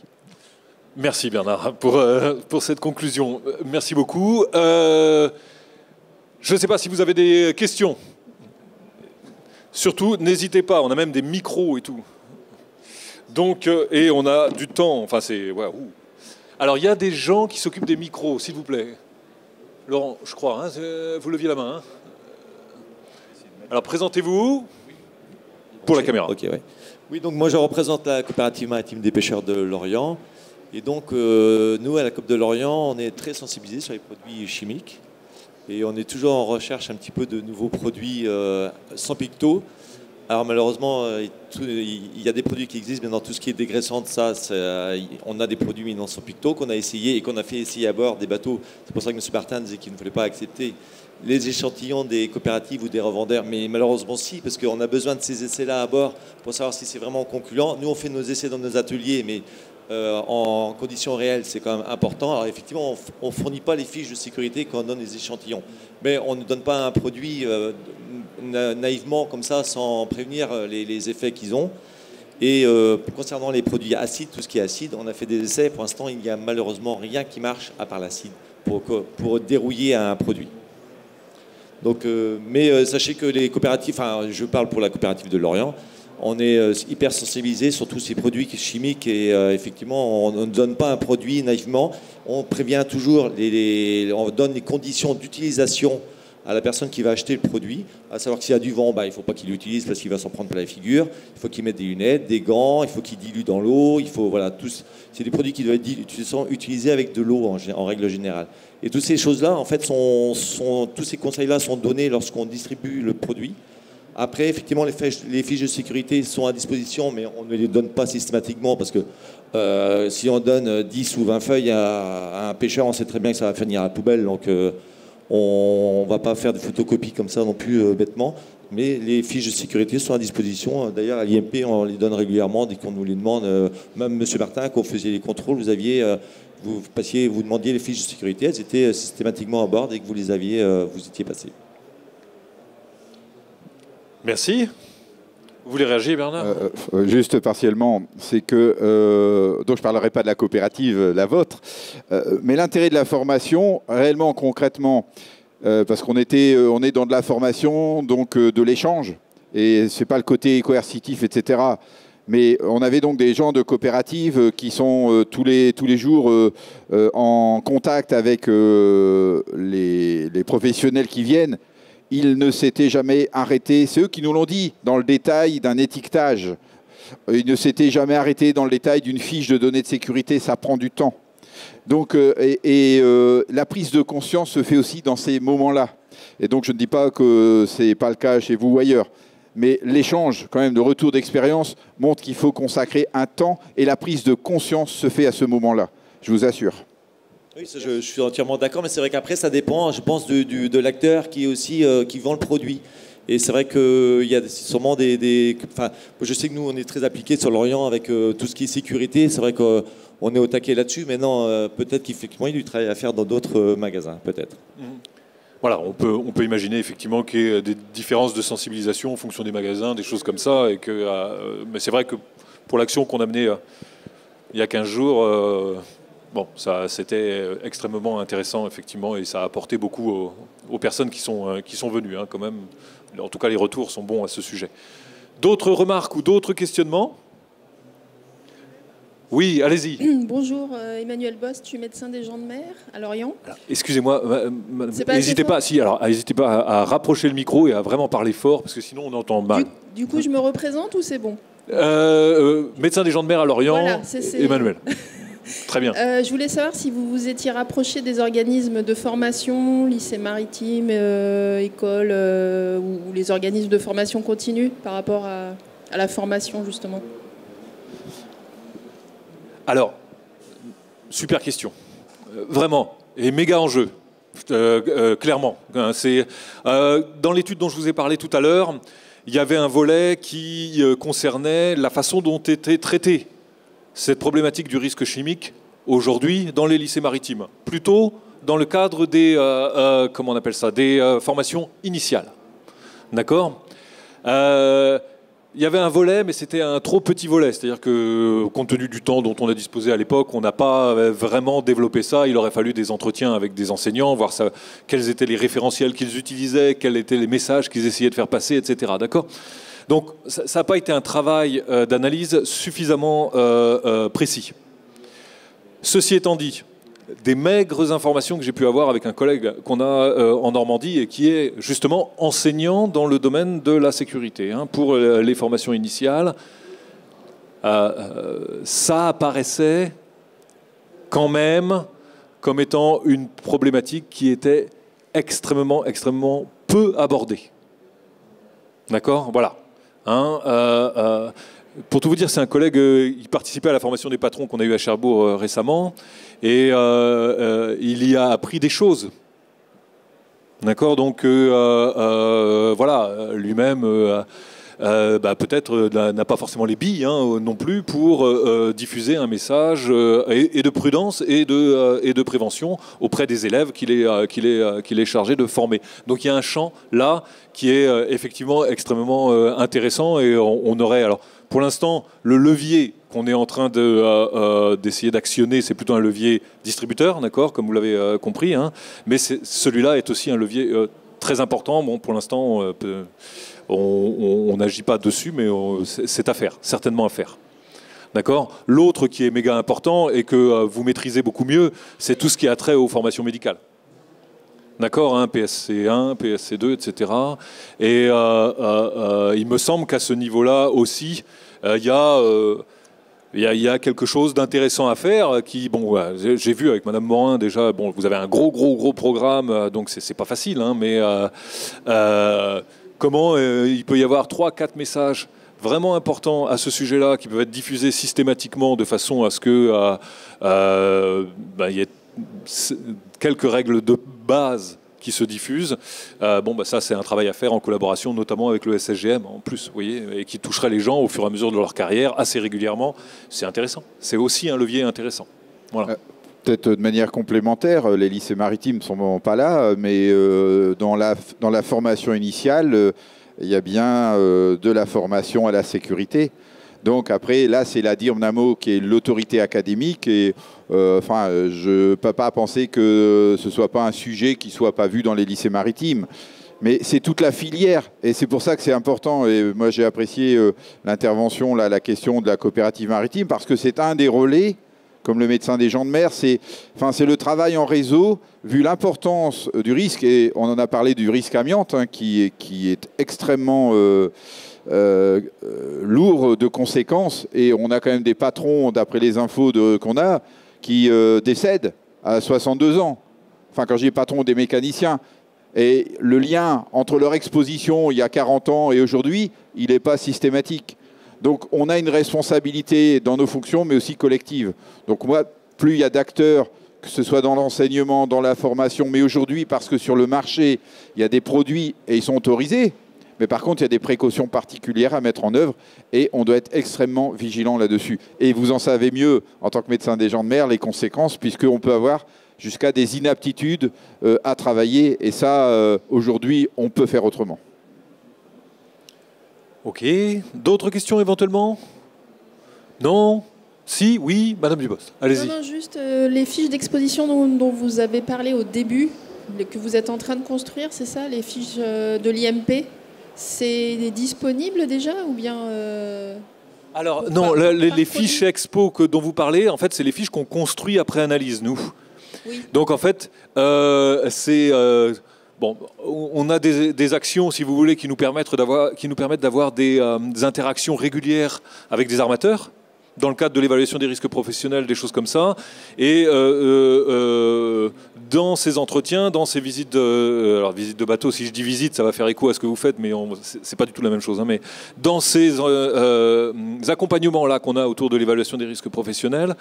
Merci Bernard pour cette conclusion. Merci beaucoup. Je ne sais pas si vous avez des questions. Surtout, n'hésitez pas, on a même des micros et tout. Donc, et on a du temps. Enfin, c'est... Ouais, alors, il y a des gens qui s'occupent des micros, s'il vous plaît. Laurent, je crois, hein, vous leviez la main. Hein. Alors, présentez-vous pour la caméra. Ok, ouais. Oui, donc moi, je représente la coopérative maritime des pêcheurs de Lorient. Et donc, nous, à la COP de Lorient, on est très sensibilisés sur les produits chimiques. Et on est toujours en recherche un petit peu de nouveaux produits sans pictos. Alors malheureusement, il y a des produits qui existent, mais dans tout ce qui est dégraissant, on a des produits mais non sans pictos qu'on a essayé et qu'on a fait essayer à bord des bateaux. C'est pour ça que M. Martin disait qu'il ne voulait pas accepter les échantillons des coopératives ou des revendeurs. Mais malheureusement si, parce qu'on a besoin de ces essais-là à bord pour savoir si c'est vraiment concluant. Nous, on fait nos essais dans nos ateliers, mais en conditions réelles, c'est quand même important. Alors effectivement, on ne fournit pas les fiches de sécurité quand on donne les échantillons. Mais on ne donne pas un produit naïvement comme ça, sans prévenir les effets qu'ils ont. Et concernant les produits acides, tout ce qui est acide, on a fait des essais. Pour l'instant, il n'y a malheureusement rien qui marche à part l'acide pour dérouiller un produit. Donc, mais sachez que les coopératives, enfin je parle pour la coopérative de Lorient, on est hyper sensibilisé sur tous ces produits chimiques et effectivement, on ne donne pas un produit naïvement. On prévient toujours, on donne les conditions d'utilisation à la personne qui va acheter le produit, à savoir que s'il y a du vent, il ne faut pas qu'il l'utilise parce qu'il va s'en prendre plein la figure. Il faut qu'il mette des lunettes, des gants, il faut qu'il dilue dans l'eau. Il faut, voilà, c'est des produits qui doivent être utilisés avec de l'eau en règle générale. Et toutes ces choses-là, en fait, tous ces conseils-là sont donnés lorsqu'on distribue le produit. Après, effectivement, les fiches de sécurité sont à disposition, mais on ne les donne pas systématiquement parce que si on donne 10 ou 20 feuilles à un pêcheur, on sait très bien que ça va finir à la poubelle. Donc, on ne va pas faire des photocopies comme ça non plus bêtement. Mais les fiches de sécurité sont à disposition. D'ailleurs, à l'IMP, on les donne régulièrement dès qu'on nous les demande. Même M. Martin, quand vous faisiez les contrôles, vous demandiez les fiches de sécurité. Elles étaient systématiquement à bord dès que vous les aviez, vous étiez passé. Merci. Vous voulez réagir, Bernard ? Juste partiellement, c'est que, donc je ne parlerai pas de la coopérative, la vôtre, mais l'intérêt de la formation, réellement, concrètement, parce on est dans de la formation, donc de l'échange, et ce n'est pas le côté coercitif, etc. Mais on avait donc des gens de coopérative qui sont tous les jours en contact avec les professionnels qui viennent. Ils ne s'étaient jamais arrêtés, c'est eux qui nous l'ont dit, dans le détail d'un étiquetage. Ils ne s'étaient jamais arrêtés dans le détail d'une fiche de données de sécurité, ça prend du temps. Donc, la prise de conscience se fait aussi dans ces moments-là. Et donc, je ne dis pas que ce n'est pas le cas chez vous ou ailleurs, mais l'échange, quand même, de retour d'expérience montre qu'il faut consacrer un temps et la prise de conscience se fait à ce moment-là, je vous assure. Oui, ça, je suis entièrement d'accord, mais c'est vrai qu'après, ça dépend, je pense, de l'acteur qui est aussi qui vend le produit. Et c'est vrai qu'il y a sûrement enfin, je sais que nous, on est très appliqués sur l'Orient avec tout ce qui est sécurité. C'est vrai qu'on est au taquet là-dessus. Maintenant, peut-être qu'effectivement, il y a du travail à faire dans d'autres magasins, peut-être. Voilà, on peut imaginer effectivement qu'il y ait des différences de sensibilisation en fonction des magasins, des choses comme ça. Mais c'est vrai que pour l'action qu'on a menée il y a 15 jours... Bon, c'était extrêmement intéressant, effectivement, et ça a apporté beaucoup aux personnes qui sont venues, hein, quand même. En tout cas, les retours sont bons à ce sujet. D'autres remarques ou d'autres questionnements ? Oui, allez-y. Bonjour, Emmanuel Bost, je suis médecin des gens de mer à Lorient. Excusez-moi, n'hésitez pas, à rapprocher le micro et à vraiment parler fort, parce que sinon on entend mal. Du coup, je me représente ou c'est bon ? Médecin des gens de mer à Lorient, voilà, Emmanuel. Très bien. Je voulais savoir si vous vous étiez rapproché des organismes de formation, lycées maritimes, écoles, ou les organismes de formation continue par rapport à la formation, justement. Alors, super question. Vraiment. Et méga enjeu. Clairement. C'est, dans l'étude dont je vous ai parlé tout à l'heure, il y avait un volet qui concernait la façon dont était traitée cette problématique du risque chimique aujourd'hui dans les lycées maritimes. Plutôt dans le cadre des, comment on appelle ça, des formations initiales. D'accord ? Il y avait un volet, mais c'était un trop petit volet. C'est-à-dire que, compte tenu du temps dont on a disposé à l'époque, on n'a pas vraiment développé ça. Il aurait fallu des entretiens avec des enseignants, voir ça, quels étaient les référentiels qu'ils utilisaient, quels étaient les messages qu'ils essayaient de faire passer, etc. D'accord ? Donc, ça n'a pas été un travail d'analyse suffisamment précis. Ceci étant dit, des maigres informations que j'ai pu avoir avec un collègue qu'on a en Normandie et qui est justement enseignant dans le domaine de la sécurité pour les formations initiales, ça apparaissait quand même comme étant une problématique qui était extrêmement peu abordée. D'accord ? Voilà. Pour tout vous dire, c'est un collègue, il participait à la formation des patrons qu'on a eu à Cherbourg récemment, et il y a appris des choses. D'accord ? Donc, voilà, lui-même, peut-être n'a pas forcément les billes non plus pour diffuser un message et de prudence et de prévention auprès des élèves qu'il est chargé de former. Donc, il y a un champ là qui est effectivement extrêmement intéressant, et on aurait... Alors, pour l'instant, le levier qu'on est en train d'essayer d'actionner, c'est plutôt un levier distributeur, d'accord, comme vous l'avez compris, mais celui-là est aussi un levier très important. Bon, pour l'instant, on n'agit pas dessus, mais c'est à faire, certainement à faire. D'accord ? L'autre qui est méga important et que vous maîtrisez beaucoup mieux, c'est tout ce qui a trait aux formations médicales. D'accord, PSC1, PSC2, etc. Et il me semble qu'à ce niveau-là aussi, il y a quelque chose d'intéressant à faire. J'ai vu avec Madame Morin déjà. Bon, vous avez un gros programme, donc c'est pas facile, mais comment il peut y avoir 3-4 messages vraiment importants à ce sujet-là qui peuvent être diffusés systématiquement de façon à ce que il y ait quelques règles de base qui se diffusent. Ça, c'est un travail à faire en collaboration, notamment avec le SSGM en plus, vous voyez, et qui toucherait les gens au fur et à mesure de leur carrière assez régulièrement. C'est intéressant. C'est aussi un levier intéressant. Voilà. Peut-être de manière complémentaire, les lycées maritimes ne sont pas là, mais dans la formation initiale, il y a bien de la formation à la sécurité. Donc après, là, c'est la DIRMNAMO qui est l'autorité académique, et je ne peux pas penser que ce ne soit pas un sujet qui ne soit pas vu dans les lycées maritimes. Mais c'est toute la filière, et c'est pour ça que c'est important. Et moi, j'ai apprécié l'intervention, la question de la coopérative maritime, parce que c'est un des relais, comme le médecin des gens de mer, c'est le travail en réseau, vu l'importance du risque, et on en a parlé du risque amiante, qui est extrêmement... lourd de conséquences, et on a quand même des patrons, d'après les infos qu'on a, qui décèdent à 62 ans. Enfin, quand je dis patron, des mécaniciens. Et le lien entre leur exposition il y a 40 ans et aujourd'hui, il n'est pas systématique. Donc on a une responsabilité dans nos fonctions, mais aussi collective. Donc moi, plus il y a d'acteurs, que ce soit dans l'enseignement, dans la formation, mais aujourd'hui, parce que sur le marché, il y a des produits et ils sont autorisés, mais par contre, il y a des précautions particulières à mettre en œuvre et on doit être extrêmement vigilant là-dessus. Et vous en savez mieux, en tant que médecin des gens de mer, les conséquences, puisqu'on peut avoir jusqu'à des inaptitudes à travailler. Et ça, aujourd'hui, on peut faire autrement. Ok. D'autres questions éventuellement ? Non ? Si ? Oui ? Madame Dubos, allez-y. Non, juste les fiches d'exposition dont vous avez parlé au début, que vous êtes en train de construire, c'est ça, les fiches de l'IMP ? C'est disponible déjà ou bien Alors non, les fiches expo dont vous parlez, en fait, c'est les fiches qu'on construit après analyse, nous. Oui. Donc en fait, on a des actions, si vous voulez, qui nous permettent d'avoir des interactions régulières avec des armateurs. dans le cadre de l'évaluation des risques professionnels, des choses comme ça. Et dans ces entretiens, dans ces visites alors visites de bateau, si je dis visite, ça va faire écho à ce que vous faites, mais c'est pas du tout la même chose. Hein, mais dans ces accompagnements-là qu'on a autour de l'évaluation des risques professionnels,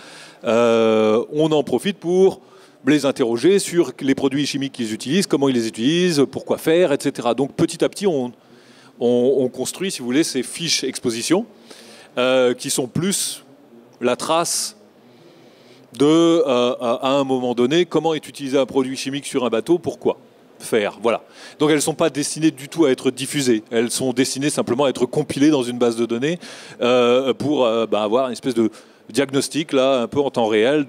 on en profite pour les interroger sur les produits chimiques qu'ils utilisent, comment ils les utilisent, pourquoi faire, etc. Donc petit à petit, on construit, si vous voulez, ces fiches exposition qui sont plus la trace de, à un moment donné, comment est utilisé un produit chimique sur un bateau, pourquoi faire. Voilà. Donc elles ne sont pas destinées du tout à être diffusées. Elles sont destinées simplement à être compilées dans une base de données pour avoir une espèce de diagnostic, là, un peu en temps réel,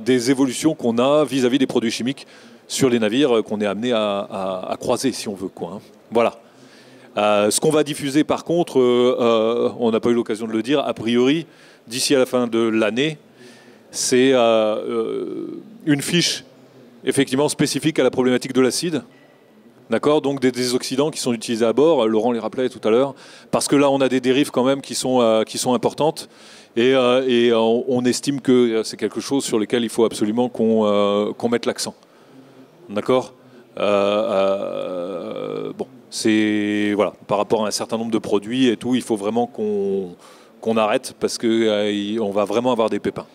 des évolutions qu'on a vis-à-vis des produits chimiques sur les navires qu'on est amené à croiser, si on veut, quoi, hein. Voilà. Ce qu'on va diffuser, par contre, on n'a pas eu l'occasion de le dire, a priori, d'ici à la fin de l'année, c'est une fiche effectivement spécifique à la problématique de l'acide. D'accord, donc des désoxydants qui sont utilisés à bord, Laurent les rappelait tout à l'heure, parce que là on a des dérives quand même qui sont importantes et on estime que c'est quelque chose sur lequel il faut absolument qu'on mette l'accent. D'accord, bon, c'est voilà, par rapport à un certain nombre de produits et tout, il faut vraiment qu'on arrête parce que on va vraiment avoir des pépins.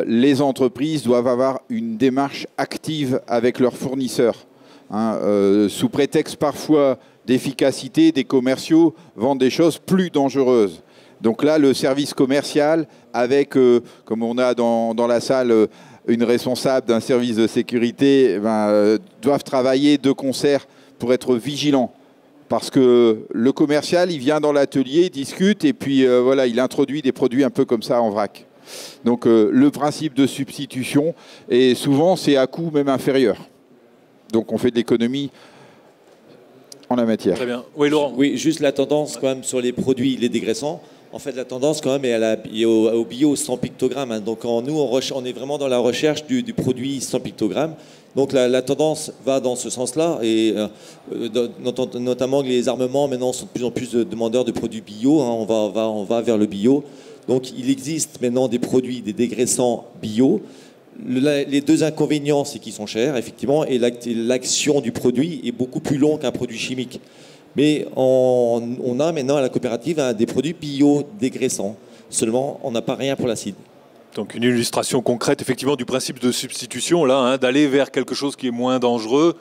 Les entreprises doivent avoir une démarche active avec leurs fournisseurs. Sous prétexte parfois d'efficacité, des commerciaux vendent des choses plus dangereuses. Donc là, le service commercial, avec, comme on a dans la salle, une responsable d'un service de sécurité, doivent travailler de concert pour être vigilants. Parce que le commercial, il vient dans l'atelier, il discute, et puis voilà, il introduit des produits un peu comme ça en vrac. Donc le principe de substitution, et souvent c'est à coût même inférieur. Donc on fait de l'économie en la matière. Très bien. Oui, Laurent. Oui, juste la tendance quand même sur les produits, les dégraissants. En fait, la tendance quand même est au bio sans pictogramme. Hein. Donc nous, on est vraiment dans la recherche du produit sans pictogramme. Donc la tendance va dans ce sens-là. Et notamment les armements maintenant sont de plus en plus de demandeurs de produits bio. Hein. On va vers le bio. Donc il existe maintenant des produits, des dégraissants bio. Les deux inconvénients, c'est qu'ils sont chers, effectivement, et l'action du produit est beaucoup plus longue qu'un produit chimique. Mais on a maintenant à la coopérative des produits bio-dégraissants. Seulement, on n'a pas rien pour l'acide. Donc une illustration concrète, effectivement, du principe de substitution, là, hein, d'aller vers quelque chose qui est moins dangereux,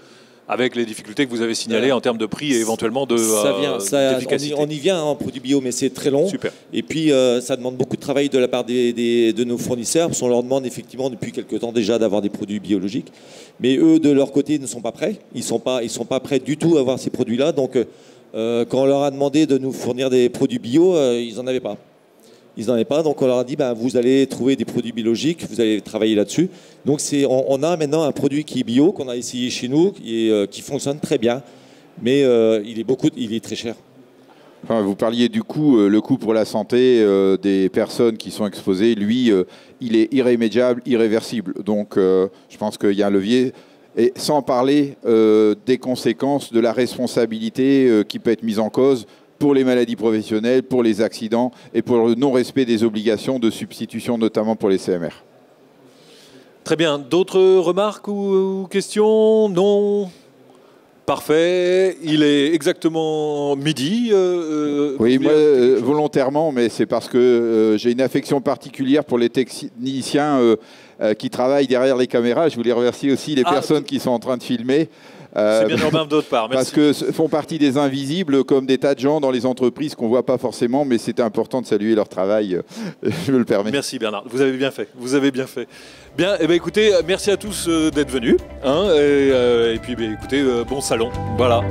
avec les difficultés que vous avez signalées en termes de prix et éventuellement d'efficacité. On y vient en produit bio, mais c'est très long. Super. Et puis, ça demande beaucoup de travail de la part de nos fournisseurs, parce qu'on leur demande effectivement depuis quelques temps déjà d'avoir des produits biologiques. Mais eux, de leur côté, ne sont pas prêts. Ils sont pas prêts du tout à avoir ces produits-là. Donc, quand on leur a demandé de nous fournir des produits bio, ils n'en avaient pas. Donc on leur a dit, vous allez trouver des produits biologiques, vous allez travailler là-dessus. Donc on a maintenant un produit qui est bio, qu'on a essayé chez nous, qui fonctionne très bien, mais il est très cher. Enfin, vous parliez du coût, le coût pour la santé des personnes qui sont exposées, lui, il est irrémédiable, irréversible. Donc je pense qu'il y a un levier, et sans parler des conséquences de la responsabilité qui peut être mise en cause pour les maladies professionnelles, pour les accidents et pour le non-respect des obligations de substitution, notamment pour les CMR. Très bien. D'autres remarques ou questions? Non? Parfait. Il est exactement midi. Oui, moi, volontairement, mais c'est parce que j'ai une affection particulière pour les techniciens qui travaillent derrière les caméras. Je voulais remercier aussi les personnes qui sont en train de filmer. C'est bien normal d'autre part. Merci. Parce que font partie des invisibles, comme des tas de gens dans les entreprises qu'on ne voit pas forcément, mais c'était important de saluer leur travail. Je me le permets. Merci Bernard, vous avez bien fait. Vous avez bien fait. Bien, écoutez, merci à tous d'être venus. Hein, et puis écoutez, bon salon. Voilà.